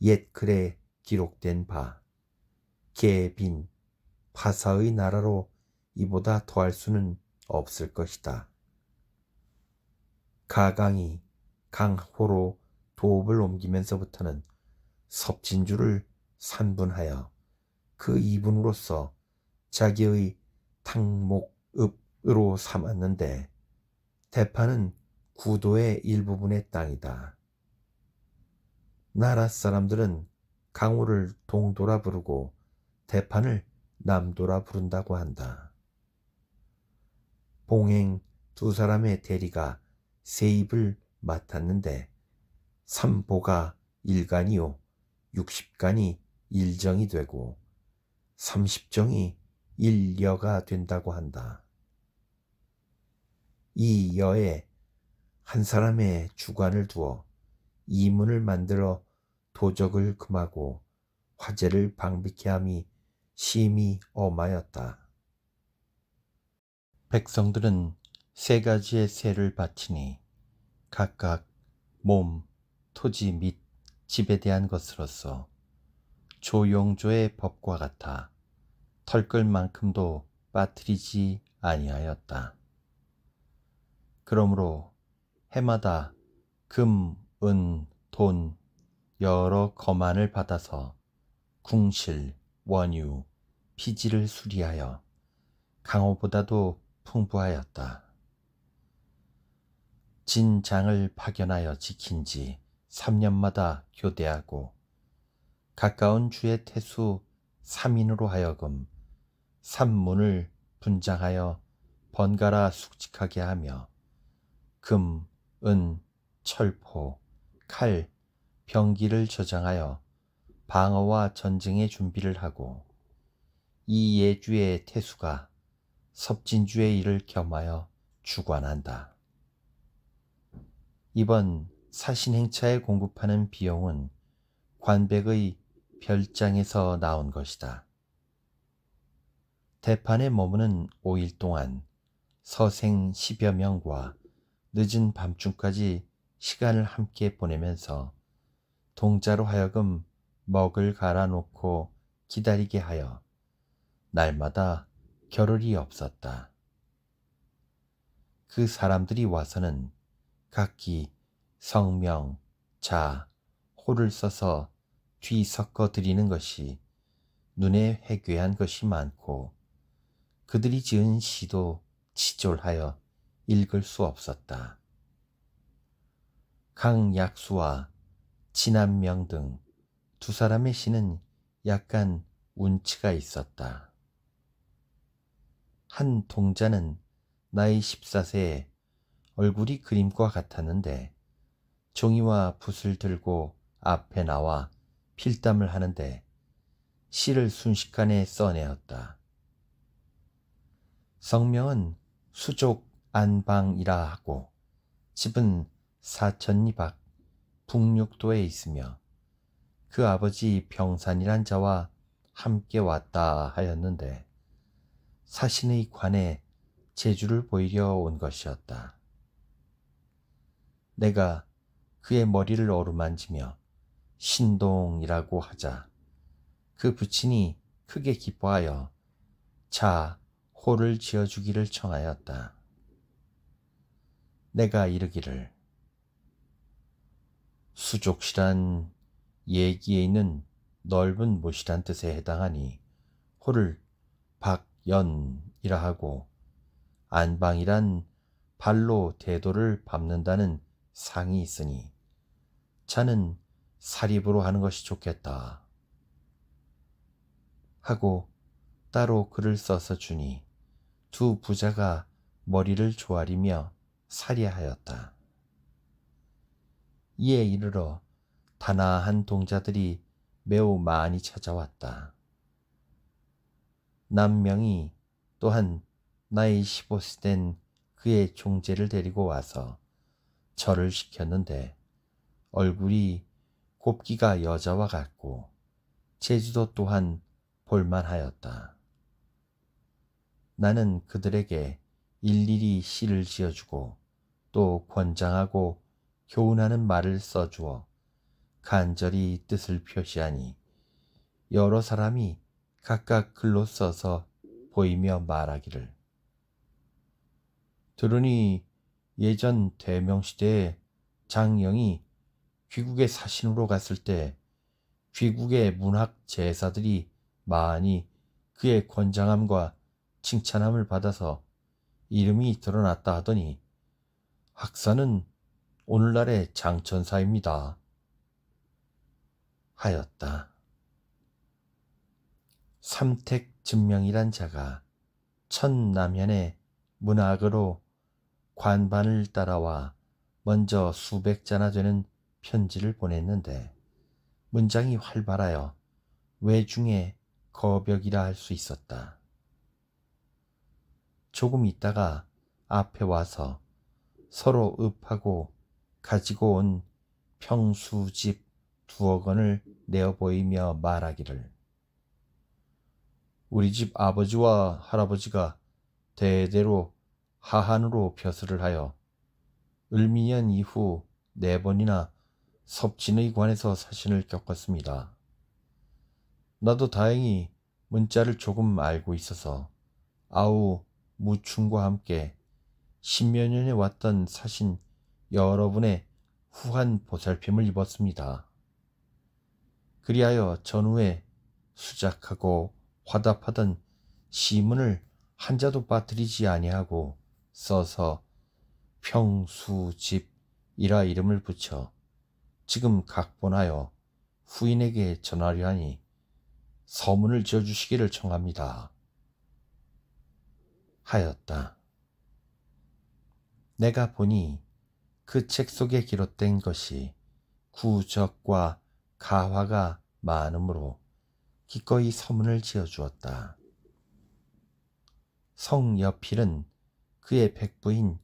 옛 글에 기록된 바 개빈 화사의 나라로 이보다 더할 수는 없을 것이다. 가강이 강호로 도읍을 옮기면서부터는 섭진주를 산분하여 그 이분으로서 자기의 탕목읍으로 삼았는데 대파는 구도의 일부분의 땅이다. 나라 사람들은 강호를 동도라 부르고 대판을 남도라 부른다고 한다. 봉행 두 사람의 대리가 세입을 맡았는데 3보가 1간이요 60간이 1정이 되고 30정이 1여가 된다고 한다. 이 여에 한 사람의 주관을 두어 이문을 만들어 도적을 금하고 화제를 방비케 함이 심히 엄하였다. 백성들은 세 가지의 세를 바치니 각각 몸, 토지 및 집에 대한 것으로서 조용조의 법과 같아 털끌만큼도 빠뜨리지 아니하였다. 그러므로 해마다 금, 은, 돈 여러 거만을 받아서 궁실, 원유, 피지를 수리하여 강호보다도 풍부하였다. 진장을 파견하여 지킨 지 3년마다 교대하고 가까운 주의 태수 3인으로 하여금 3문을 분장하여 번갈아 숙직하게 하며 금, 은, 철포, 칼, 병기를 저장하여 방어와 전쟁의 준비를 하고 이 예주의 태수가 섭진주의 일을 겸하여 주관한다. 이번 사신행차에 공급하는 비용은 관백의 별장에서 나온 것이다. 대판에 머무는 5일 동안 서생 10여 명과 늦은 밤중까지 시간을 함께 보내면서 동자로 하여금 먹을 갈아놓고 기다리게 하여 날마다 겨를이 없었다. 그 사람들이 와서는 각기 성명, 자, 호를 써서 뒤섞어 드리는 것이 눈에 회귀한 것이 많고 그들이 지은 시도 치졸하여 읽을 수 없었다. 강약수와 진안명 등 두 사람의 시는 약간 운치가 있었다. 한 동자는 나이 14세에 얼굴이 그림과 같았는데 종이와 붓을 들고 앞에 나와 필담을 하는데 시를 순식간에 써내었다. 성명은 수족 안방이라 하고 집은 사천리 밖 북육도에 있으며 그 아버지 병산이란 자와 함께 왔다 하였는데 사신의 관에 재주를 보이려 온 것이었다. 내가 그의 머리를 어루만지며 신동이라고 하자 그 부친이 크게 기뻐하여 자, 호를 지어주기를 청하였다. 내가 이르기를 수족시란 예기에 있는 넓은 못이란 뜻에 해당하니 호를 박연이라 하고 안방이란 발로 대도를 밟는다는 상이 있으니 자는 사립으로 하는 것이 좋겠다 하고 따로 글을 써서 주니 두 부자가 머리를 조아리며 살이하였다. 이에 이르러 다나한 동자들이 매우 많이 찾아왔다. 남명이 또한 나이 15세 된 그의 종제를 데리고 와서 절을 시켰는데 얼굴이 곱기가 여자와 같고 제주도 또한 볼만하였다. 나는 그들에게 일일이 시를 지어주고 또 권장하고 교훈하는 말을 써주어 간절히 뜻을 표시하니 여러 사람이 각각 글로 써서 보이며 말하기를 들으니 예전 대명시대에 장영이 귀국의 사신으로 갔을 때 귀국의 문학 제사들이 많이 그의 권장함과 칭찬함을 받아서 이름이 드러났다 하더니 학사는 오늘날의 장천사입니다 하였다. 삼택증명이란 자가 천남현의 문학으로 관반을 따라와 먼저 수백 자나 되는 편지를 보냈는데 문장이 활발하여 외중에 거벽이라 할 수 있었다. 조금 있다가 앞에 와서 서로 읍하고 가지고 온 평수집 2억 원을 내어 보이며 말하기를 우리 집 아버지와 할아버지가 대대로 하한으로 벼슬을 하여 을미년 이후 4번이나 섭진의 관에서 사신을 겪었습니다. 나도 다행히 문자를 조금 알고 있어서 아우 무충과 함께 10여 년에 왔던 사신 여러분의 후한 보살핌을 입었습니다. 그리하여 전후에 수작하고 화답하던 시문을 한자도 빠뜨리지 아니하고 써서 평수집이라 이름을 붙여 지금 각본하여 후인에게 전하려 하니 서문을 지어주시기를 청합니다 하였다. 내가 보니 그 책 속에 기록된 것이 구적과 가화가 많으므로 기꺼이 서문을 지어주었다. 성여필은 그의 백부인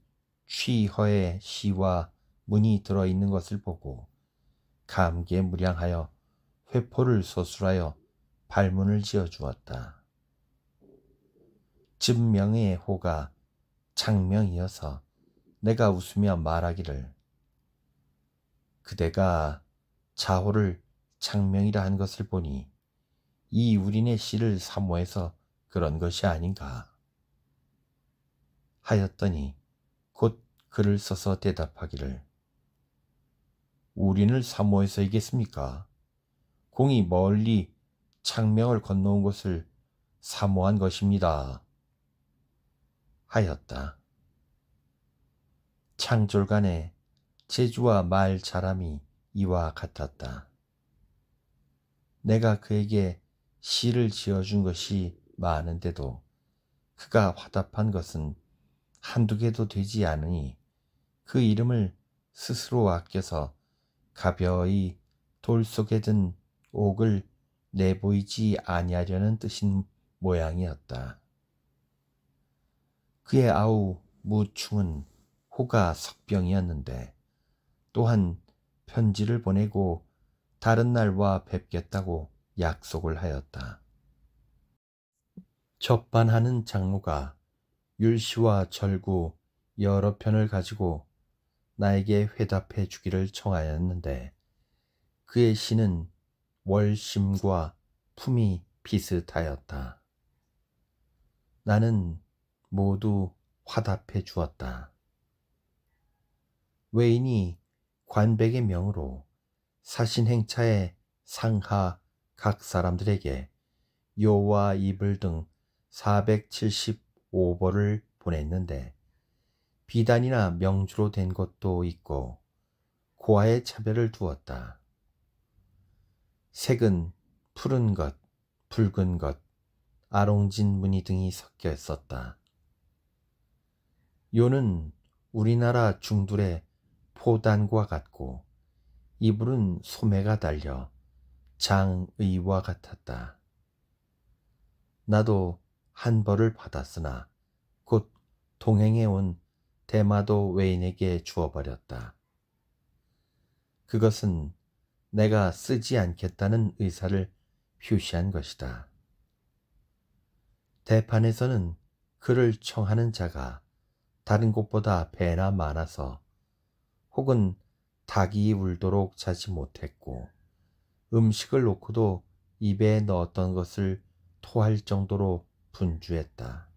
취허의 시와 문이 들어있는 것을 보고 감개무량하여 회포를 소술하여 발문을 지어주었다. 즙명의 호가 장명이어서 내가 웃으며 말하기를 그대가 자호를 창명이라 한 것을 보니 이 우린의 시를 사모해서 그런 것이 아닌가 하였더니 곧 글을 써서 대답하기를 우린을 사모해서이겠습니까? 공이 멀리 창명을 건너온 것을 사모한 것입니다. 하였다. 창졸간에 재주와 말 잘함이 이와 같았다. 내가 그에게 시를 지어준 것이 많은데도 그가 화답한 것은 한두 개도 되지 않으니 그 이름을 스스로 아껴서 가벼이 돌 속에 든 옥을 내보이지 아니하려는 뜻인 모양이었다. 그의 아우 무충은 호가 석병이었는데 또한 편지를 보내고 다른 날와 뵙겠다고 약속을 하였다. 접반하는 장로가 율시와 절구 여러 편을 가지고 나에게 회답해 주기를 청하였는데 그의 시는 월심과 품이 비슷하였다. 나는 모두 화답해 주었다. 외인이 관백의 명으로 사신행차의 상하 각 사람들에게 요와 이불 등 475벌을 보냈는데 비단이나 명주로 된 것도 있고 고하의 차별을 두었다. 색은 푸른 것, 붉은 것, 아롱진 무늬 등이 섞여 있었다. 요는 우리나라 중둘의 포단과 같고 이불은 소매가 달려 장의와 같았다. 나도 한 벌을 받았으나 곧 동행해 온 대마도 외인에게 주어버렸다. 그것은 내가 쓰지 않겠다는 의사를 표시한 것이다. 대판에서는 그를 청하는 자가 다른 곳보다 배나 많아서 혹은 닭이 울도록 자지 못했고 음식을 놓고도 입에 넣었던 것을 토할 정도로 분주했다.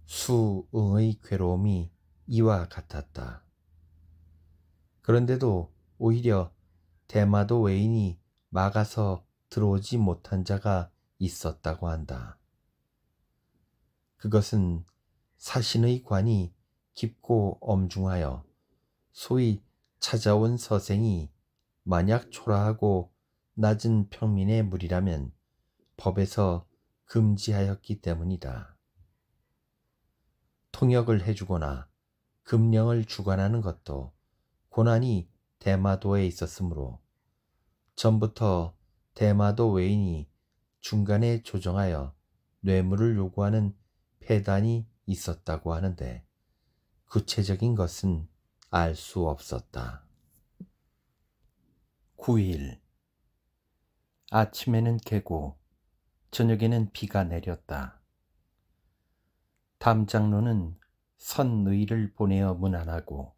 수응의 괴로움이 이와 같았다. 그런데도 오히려 대마도 외인이 막아서 들어오지 못한 자가 있었다고 한다. 그것은 사신의 관이 깊고 엄중하여 소위 찾아온 서생이 만약 초라하고 낮은 평민의 무리라면 법에서 금지하였기 때문이다. 통역을 해주거나 금령을 주관하는 것도 고난이 대마도에 있었으므로 전부터 대마도 외인이 중간에 조정하여 뇌물을 요구하는 폐단이 있었다고 하는데 구체적인 것은 알 수 없었다. 9일 아침에는 개고 저녁에는 비가 내렸다. 담장로는 선의를 보내어 문안하고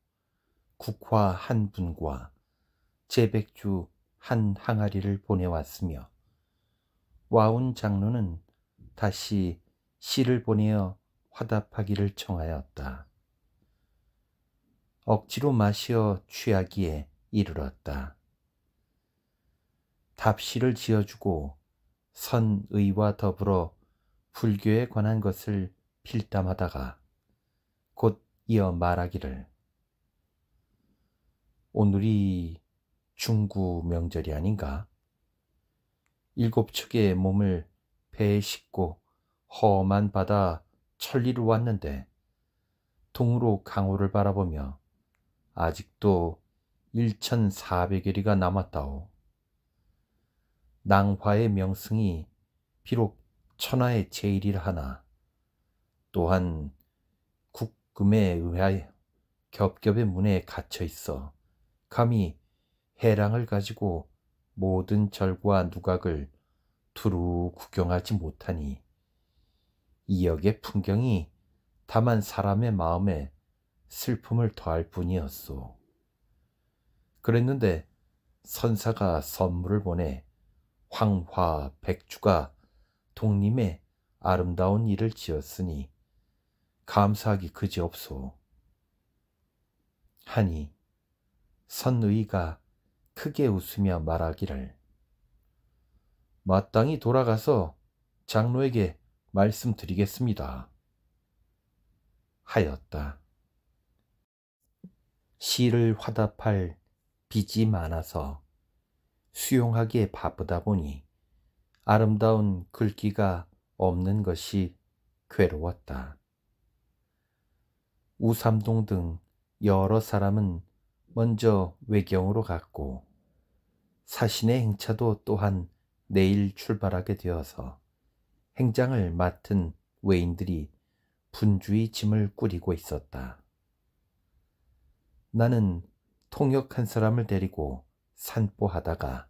국화 한 분과 제백주 한 항아리를 보내왔으며 와운 장로는 다시 시를 보내어 화답하기를 청하였다. 억지로 마시어 취하기에 이르렀다. 답시를 지어주고 선의와 더불어 불교에 관한 것을 필담하다가 곧 이어 말하기를 오늘이 중구 명절이 아닌가? 7척의 몸을 배에 싣고 험한 바다 천리로 왔는데 동으로 강호를 바라보며 아직도 1400여리가 남았다오. 낭화의 명승이 비록 천하의 제일이라 하나 또한 국금에 의하여 겹겹의 문에 갇혀 있어 감히 해랑을 가지고 모든 절과 누각을 두루 구경하지 못하니 이 역의 풍경이 다만 사람의 마음에 슬픔을 더할 뿐이었소. 그랬는데 선사가 선물을 보내 황화 백주가 독림에 아름다운 일을 지었으니 감사하기 그지없소. 하니 선의가 크게 웃으며 말하기를, 마땅히 돌아가서 장로에게 말씀드리겠습니다 하였다. 시를 화답할 빚이 많아서 수용하기에 바쁘다 보니 아름다운 글귀가 없는 것이 괴로웠다. 우삼동 등 여러 사람은 먼저 외경으로 갔고 사신의 행차도 또한 내일 출발하게 되어서 행장을 맡은 외인들이 분주히 짐을 꾸리고 있었다. 나는 통역 한 사람을 데리고 산보하다가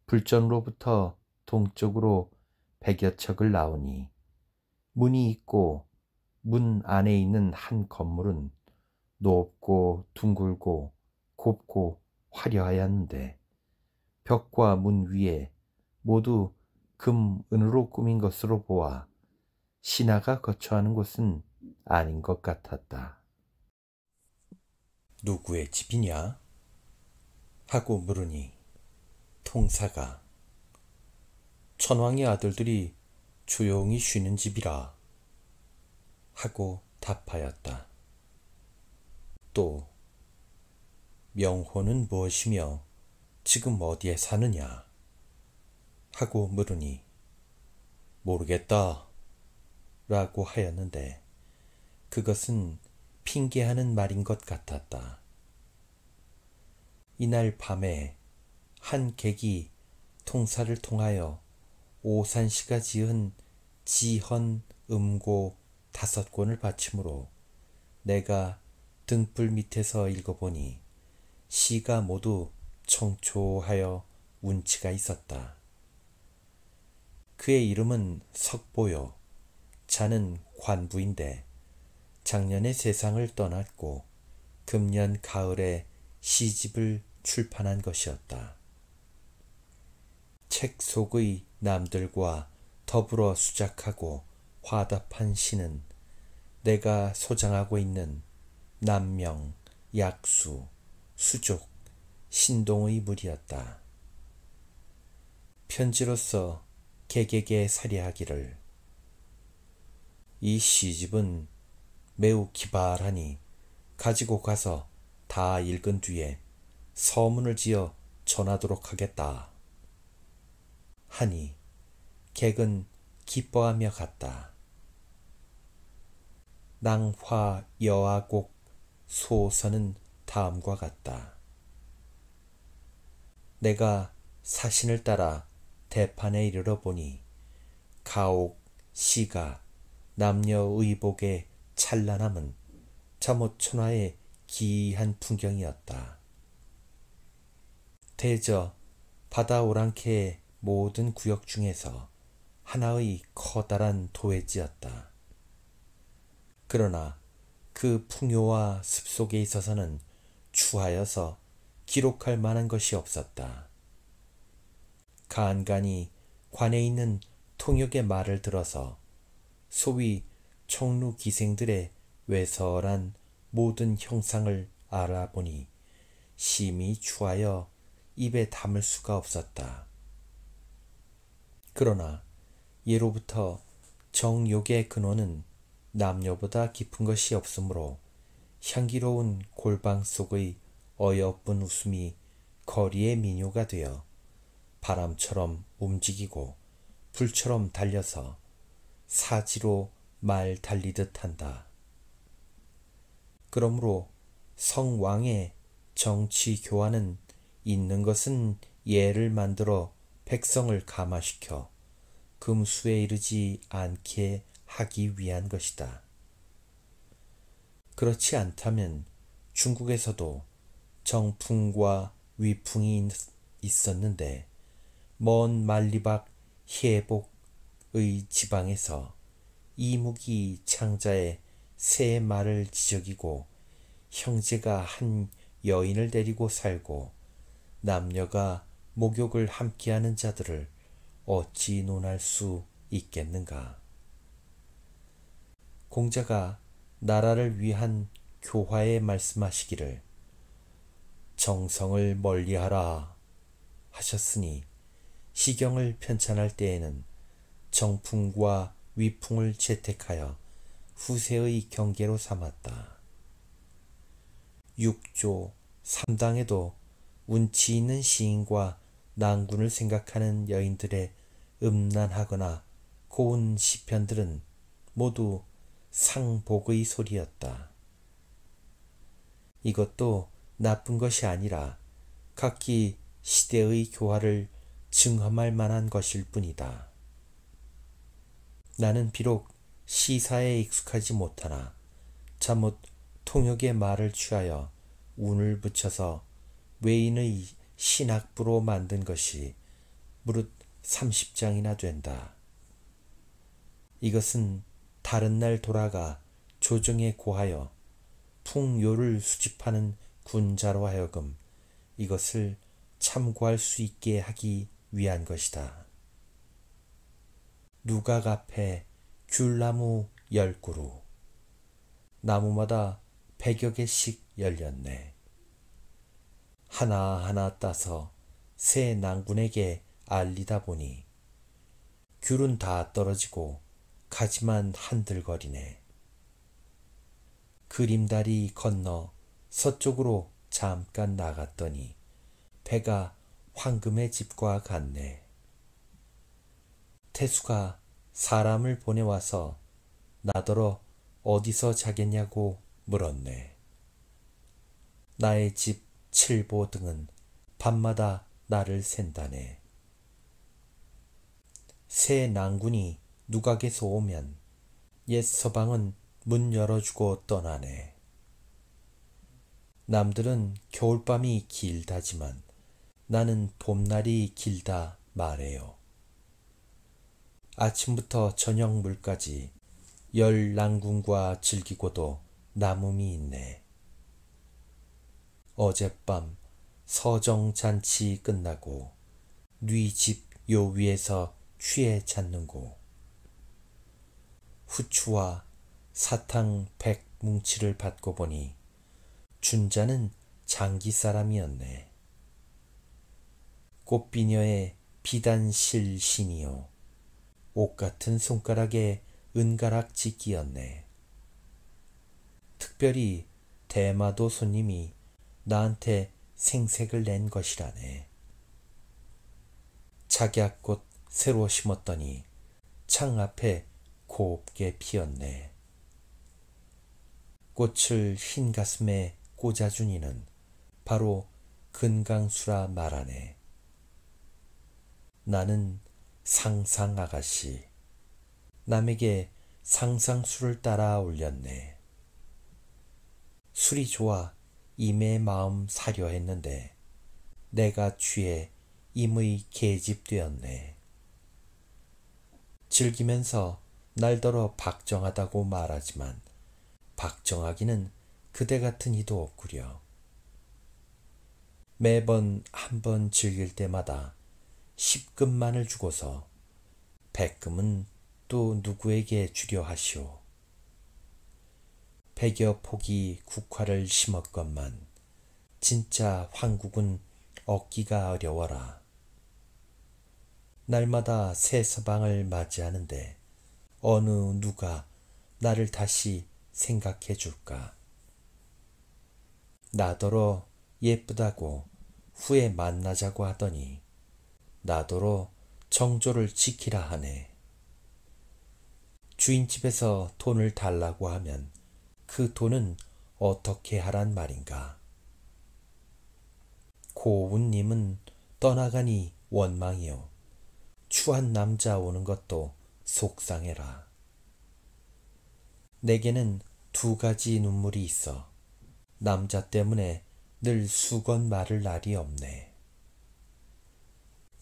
불전으로부터 동쪽으로 100여 척을 나오니 문이 있고 문 안에 있는 한 건물은 높고 둥글고 곱고 화려하였는데 벽과 문 위에 모두 금, 은으로 꾸민 것으로 보아 신하가 거처하는 곳은 아닌 것 같았다. 누구의 집이냐? 하고 물으니 통사가 천왕의 아들들이 조용히 쉬는 집이라 하고 답하였다. 또 명호는 무엇이며 지금 어디에 사느냐? 하고 물으니 모르겠다 라고 하였는데 그것은 핑계하는 말인 것 같았다. 이날 밤에 한 객이 통사를 통하여 오산시가 지은 지헌 음고 5권을 바치므로 내가 등불 밑에서 읽어보니 시가 모두 청초하여 운치가 있었다. 그의 이름은 석보요. 자는 관부인데 작년에 세상을 떠났고 금년 가을에 시집을 출판한 것이었다. 책 속의 남들과 더불어 수작하고 화답한 시는 내가 소장하고 있는 남명, 약수, 수족, 신동의 물이었다. 편지로서 객에게 사리하기를, 이 시집은 매우 기발하니 가지고 가서 다 읽은 뒤에 서문을 지어 전하도록 하겠다 하니 객은 기뻐하며 갔다. 낭화 여아곡 소서는 다음과 같다. 내가 사신을 따라 대판에 이르러 보니 가옥, 시가, 남녀 의복의 찬란함은 잠옷 천하의 기이한 풍경이었다. 대저 바다 오랑캐의 모든 구역 중에서 하나의 커다란 도회지였다. 그러나 그 풍요와 습속에 있어서는 추하여서 기록할 만한 것이 없었다. 간간히 관에 있는 통역의 말을 들어서 소위 총루 기생들의 외설한 모든 형상을 알아보니 심히 추하여 입에 담을 수가 없었다. 그러나 예로부터 정욕의 근원은 남녀보다 깊은 것이 없으므로 향기로운 골방 속의 어여쁜 웃음이 거리의 민요가 되어 바람처럼 움직이고 불처럼 달려서 사지로 말 달리듯 한다. 그러므로 성왕의 정치 교화는 있는 것은 예를 만들어 백성을 감화시켜 금수에 이르지 않게 하기 위한 것이다. 그렇지 않다면 중국에서도 정풍과 위풍이 있었는데 먼 만리박 해복의 지방에서 이무기 창자의 새 말을 지적이고 형제가 한 여인을 데리고 살고 남녀가 목욕을 함께하는 자들을 어찌 논할 수 있겠는가? 공자가 나라를 위한 교화에 말씀하시기를 정성을 멀리하라 하셨으니 시경을 편찬할 때에는 정풍과 위풍을 채택하여 후세의 경계로 삼았다. 6조 3당에도 운치 있는 시인과 낭군을 생각하는 여인들의 음란하거나 고운 시편들은 모두 상복의 소리였다. 이것도 나쁜 것이 아니라 각기 시대의 교화를 증험할 만한 것일 뿐이다. 나는 비록 시사에 익숙하지 못하나 잘못 통역의 말을 취하여 운을 붙여서 외인의 신학부로 만든 것이 무릇 30장이나 된다. 이것은 다른 날 돌아가 조정에 고하여 풍요를 수집하는 군자로 하여금 이것을 참고할 수 있게 하기 위한 것이다. 누각 앞에 귤나무 10그루, 나무마다 100여 개씩 열렸네. 하나하나 따서 새 낭군에게 알리다 보니 귤은 다 떨어지고 가지만 한들거리네. 그림다리 건너 서쪽으로 잠깐 나갔더니 배가 황금의 집과 같네. 태수가 사람을 보내와서 나더러 어디서 자겠냐고 물었네. 나의 집 7보 등은 밤마다 나를 샌다네. 새 낭군이 누각에서 오면 옛 서방은 문 열어주고 떠나네. 남들은 겨울밤이 길다지만 나는 봄날이 길다 말해요. 아침부터 저녁물까지 10낭군과 즐기고도 남음이 있네. 어젯밤 서정잔치 끝나고 네 집 요 위에서 취해 잤는고. 후추와 사탕 100뭉치를 받고 보니 준자는 장기 사람이었네. 꽃비녀의 비단실 신이요 옷 같은 손가락에 은가락지 끼었네. 특별히 대마도 손님이 나한테 생색을 낸 것이라네. 작약꽃 새로 심었더니 창 앞에 곱게 피었네. 꽃을 흰 가슴에 꽂아준 이는 바로 근강수라 말하네. 나는 상상아가씨, 남에게 상상수를 따라 올렸네. 술이 좋아 임의 마음 사려 했는데 내가 취해 임의 계집되었네. 즐기면서 날더러 박정하다고 말하지만 박정하기는 그대 같은 이도 없구려. 매번 한 번 즐길 때마다 10금만을 주고서 100금은 또 누구에게 주려 하시오. 100여 포기 국화를 심었건만 진짜 황국은 얻기가 어려워라. 날마다 새 서방을 맞이하는데 어느 누가 나를 다시 생각해 줄까. 나더러 예쁘다고 후에 만나자고 하더니 나더러 정조를 지키라 하네. 주인집에서 돈을 달라고 하면 그 돈은 어떻게 하란 말인가. 고운님은 떠나가니 원망이요 추한 남자 오는 것도 속상해라. 내게는 2가지 눈물이 있어 남자 때문에 늘 수건 마를 날이 없네.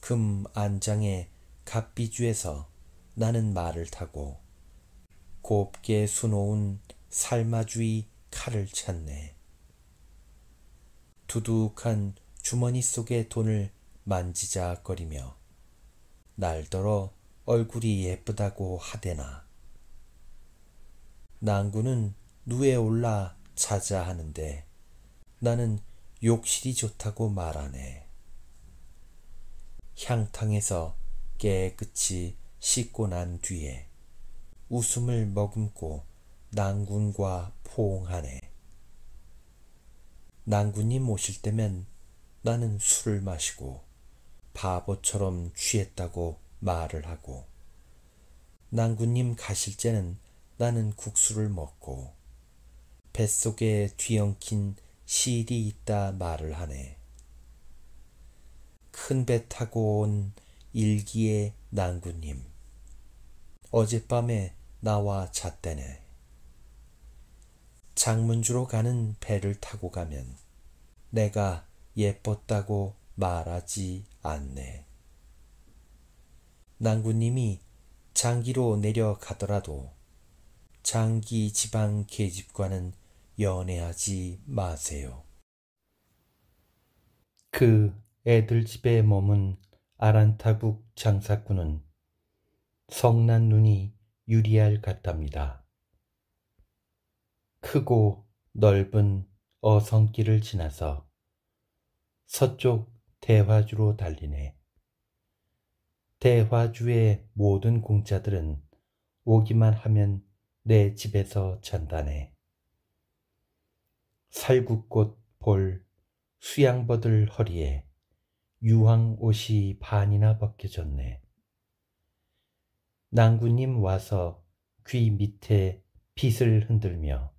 금 안장에 갑비주에서 나는 말을 타고 곱게 수놓은 살마주의 칼을 찾네. 두둑한 주머니 속의 돈을 만지작거리며 날더러 얼굴이 예쁘다고 하대나. 낭군은 누에 올라 자자 하는데 나는 욕실이 좋다고 말하네. 향탕에서 깨끗이 씻고 난 뒤에 웃음을 머금고 낭군과 포옹하네. 낭군님 오실 때면 나는 술을 마시고 바보처럼 취했다고 말을 하고, 낭군님 가실 때는 나는 국수를 먹고 뱃속에 뒤엉킨 실이 있다 말을 하네. 큰 배 타고 온 일기의 낭군님, 어젯밤에 나와 잤대네. 장문주로 가는 배를 타고 가면 내가 예뻤다고 말하지 않네. 낭군님이 장기로 내려가더라도 장기 지방 계집과는 연애하지 마세요. 그 애들 집에 머문 아란타국 장사꾼은 성난 눈이 유리알 같답니다. 크고 넓은 어성길을 지나서 서쪽 대화주로 달리네. 대화주의 모든 공짜들은 오기만 하면 내 집에서 잔다네. 살구꽃 볼 수양버들 허리에 유황 옷이 반이나 벗겨졌네. 낭군님 와서 귀 밑에 빗을 흔들며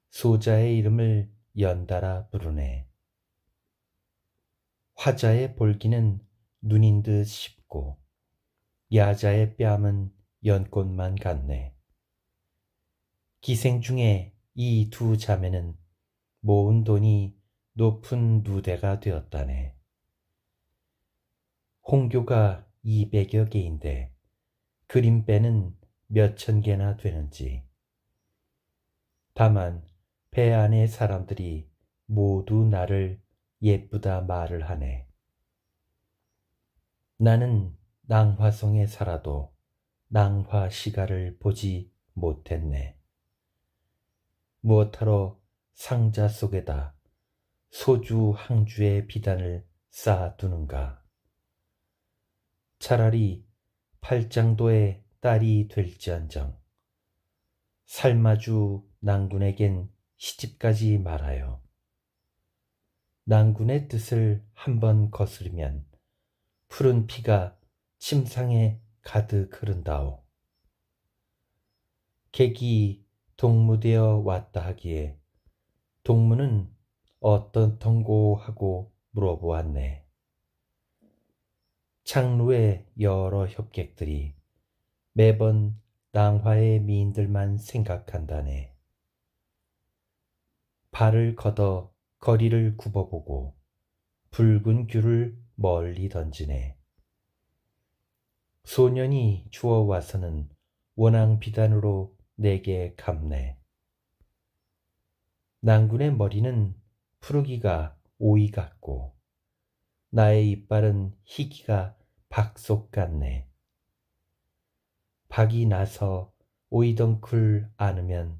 소자의 이름을 연달아 부르네. 화자의 볼기는 눈인 듯 싶고 야자의 뺨은 연꽃만 같네. 기생 중에 이 두 자매는 모은 돈이 높은 누대가 되었다네. 홍교가 200여 개인데 그림배는 몇천 개나 되는지. 다만 배 안의 사람들이 모두 나를 예쁘다 말을 하네. 나는 낭화성에 살아도 낭화시가를 보지 못했네. 무엇하러 상자 속에다 소주 항주의 비단을 쌓아두는가. 차라리 팔장도의 딸이 될지언정 살마주 낭군에겐 시집가지 말아요. 낭군의 뜻을 한번 거스르면 푸른 피가 침상에 가득 흐른다오. 객이 동무되어 왔다 하기에 동무는 어떻던고 하고 물어보았네. 창루의 여러 협객들이 매번 낭화의 미인들만 생각한다네. 발을 걷어 거리를 굽어보고 붉은 귤을 멀리 던지네. 소년이 주워와서는 원앙 비단으로 내게 갚네. 낭군의 머리는 푸르기가 오이 같고 나의 이빨은 희기가 박속 같네. 박이 나서 오이덩쿨 안으면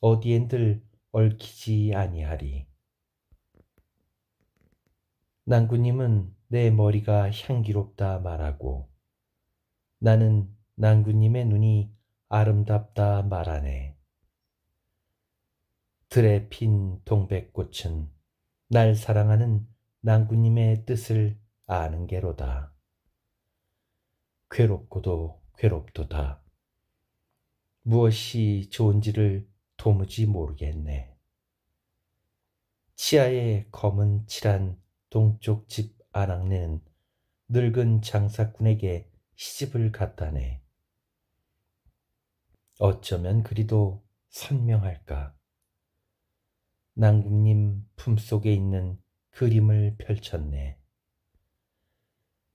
어디엔들 얽히지 아니하리. 낭군님은 내 머리가 향기롭다 말하고 나는 낭군님의 눈이 아름답다 말하네. 들에 핀 동백꽃은 날 사랑하는 낭군님의 뜻을 아는 게로다. 괴롭고도 괴롭도다. 무엇이 좋은지를 도무지 모르겠네. 치아에 검은 칠한 동쪽 집 아낙네는 늙은 장사꾼에게 시집을 갔다네. 어쩌면 그리도 선명할까. 낭군님 품속에 있는 그림을 펼쳤네.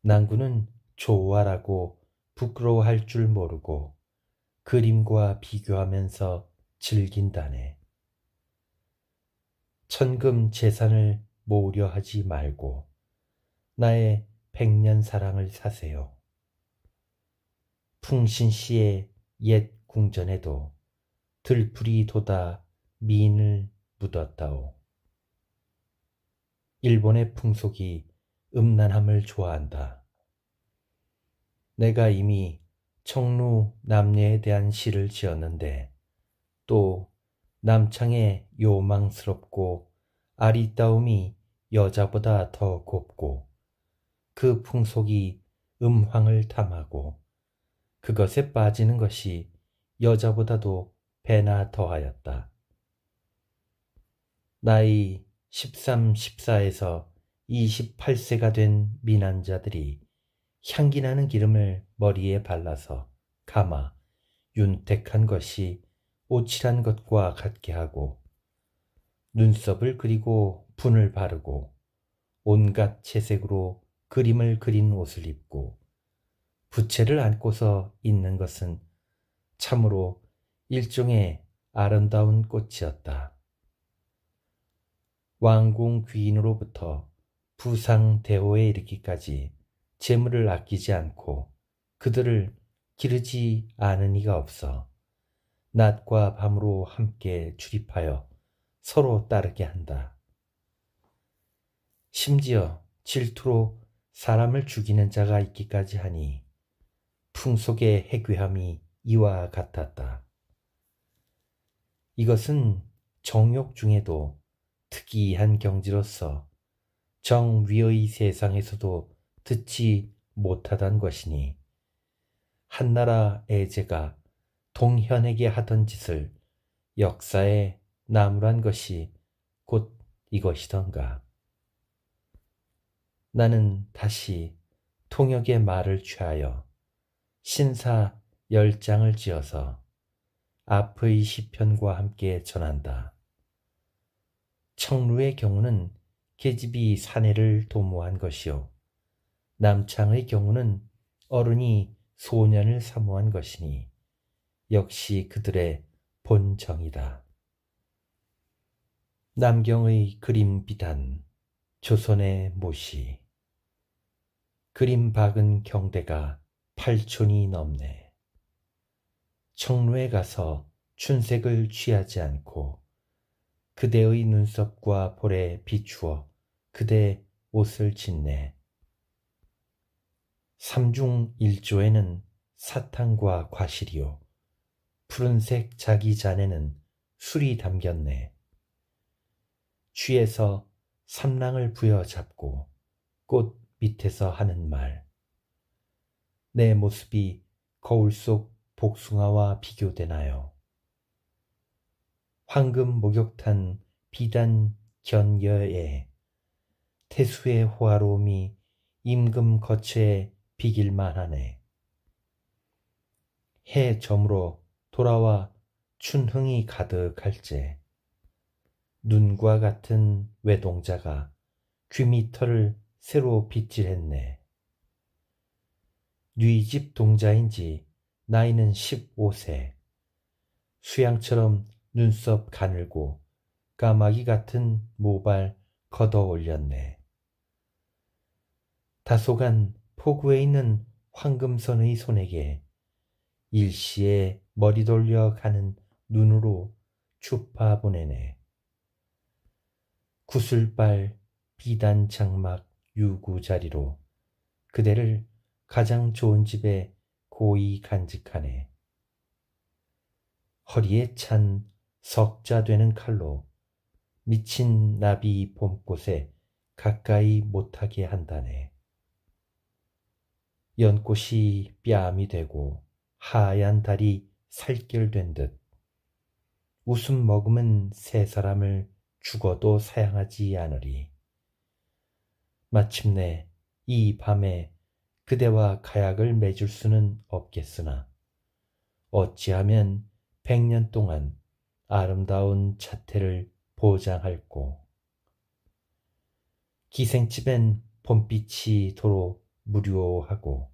낭군은 좋아라고 부끄러워할 줄 모르고 그림과 비교하면서 즐긴다네. 천금 재산을 모으려 하지 말고 나의 100년 사랑을 사세요. 풍신시의 옛 궁전에도 들풀이 돋아 미인을 묻었다오. 일본의 풍속이 음란함을 좋아한다. 내가 이미 청루 남녀에 대한 시를 지었는데 또 남창의 요망스럽고 아리따움이 여자보다 더 곱고 그 풍속이 음황을 탐하고 그것에 빠지는 것이 여자보다도 배나 더하였다. 나이 13, 14에서 28세가 된 미남자들이 향기나는 기름을 머리에 발라서 감아 윤택한 것이 오칠한 것과 같게 하고 눈썹을 그리고 분을 바르고 온갖 채색으로 그림을 그린 옷을 입고 부채를 안고서 있는 것은 참으로 일종의 아름다운 꽃이었다. 왕궁 귀인으로부터 부상 대호에 이르기까지 재물을 아끼지 않고 그들을 기르지 않은 이가 없어 낮과 밤으로 함께 출입하여 서로 따르게 한다. 심지어 질투로 사람을 죽이는 자가 있기까지 하니 풍속의 해괴함이 이와 같았다. 이것은 정욕 중에도 특이한 경지로서 정위의 세상에서도 듣지 못하던 것이니 한나라 애제가 동현에게 하던 짓을 역사에 나무란 것이 곧 이것이던가. 나는 다시 통역의 말을 취하여 신사 10장을 지어서 앞의 시편과 함께 전한다. 청루의 경우는 계집이 사내를 도모한 것이요 남창의 경우는 어른이 소년을 사모한 것이니 역시 그들의 본정이다. 남경의 그림 비단, 조선의 모시. 그림 박은 경대가 8촌이 넘네. 청루에 가서 춘색을 취하지 않고 그대의 눈썹과 볼에 비추어 그대 옷을 짓네. 삼중일조에는 사탕과 과실이요 푸른색 자기 잔에는 술이 담겼네. 취해서 삼랑을 부여잡고 꽃 밑에서 하는 말. 내 모습이 거울 속 복숭아와 비교되나요? 황금 목욕탄 비단 견여에 태수의 호화로움이 임금 거처에 비길만 하네. 해 저물어 돌아와 춘흥이 가득할제 눈과 같은 외동자가 귀밑털을 새로 빗질했네. 뉘집 동자인지 나이는 15세. 수양처럼 눈썹 가늘고 까마귀 같은 모발 걷어 올렸네. 다소간 포구에 있는 황금선의 손에게 일시에 머리 돌려 가는 눈으로 추파 보내네. 구슬발 비단 장막 유구 자리로 그대를 가장 좋은 집에 고이 간직하네. 허리에 찬 석자 되는 칼로 미친 나비 봄꽃에 가까이 못하게 한다네. 연꽃이 뺨이 되고 하얀 달이 살결된 듯 웃음 머금은 새 사람을 죽어도 사양하지 않으리. 마침내 이 밤에 그대와 가약을 맺을 수는 없겠으나 어찌하면 100년 동안 아름다운 자태를 보장할꼬. 기생집엔 봄빛이 도로 무료하고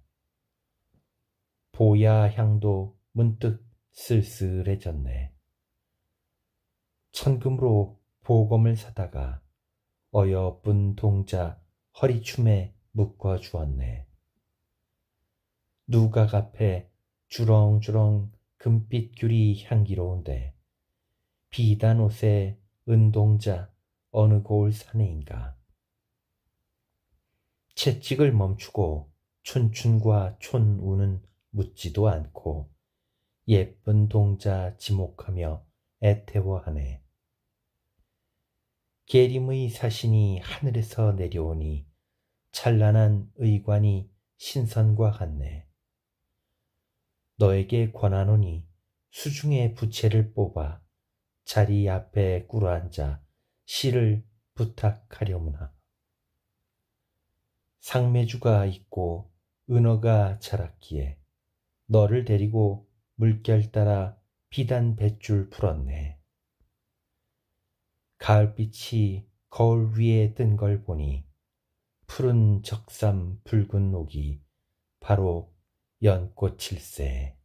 보야 향도 문득 쓸쓸해졌네. 천금으로 보검을 사다가 어여쁜 동자 허리춤에 묶어 주었네. 누각 앞에 주렁주렁 금빛 귤이 향기로운데 비단 옷에 은동자 어느 고을 사내인가. 채찍을 멈추고 춘춘과 촌우는 묻지도 않고 예쁜 동자 지목하며 애태워하네. 계림의 사신이 하늘에서 내려오니 찬란한 의관이 신선과 같네. 너에게 권하노니 수중의 부채를 뽑아 자리 앞에 꿇어앉아 시를 부탁하려무나. 상매주가 있고 은어가 자랐기에 너를 데리고 물결 따라 비단 뱃줄 풀었네. 가을빛이 거울 위에 뜬 걸 보니 푸른 적삼 붉은 녹이 바로 연꽃일세.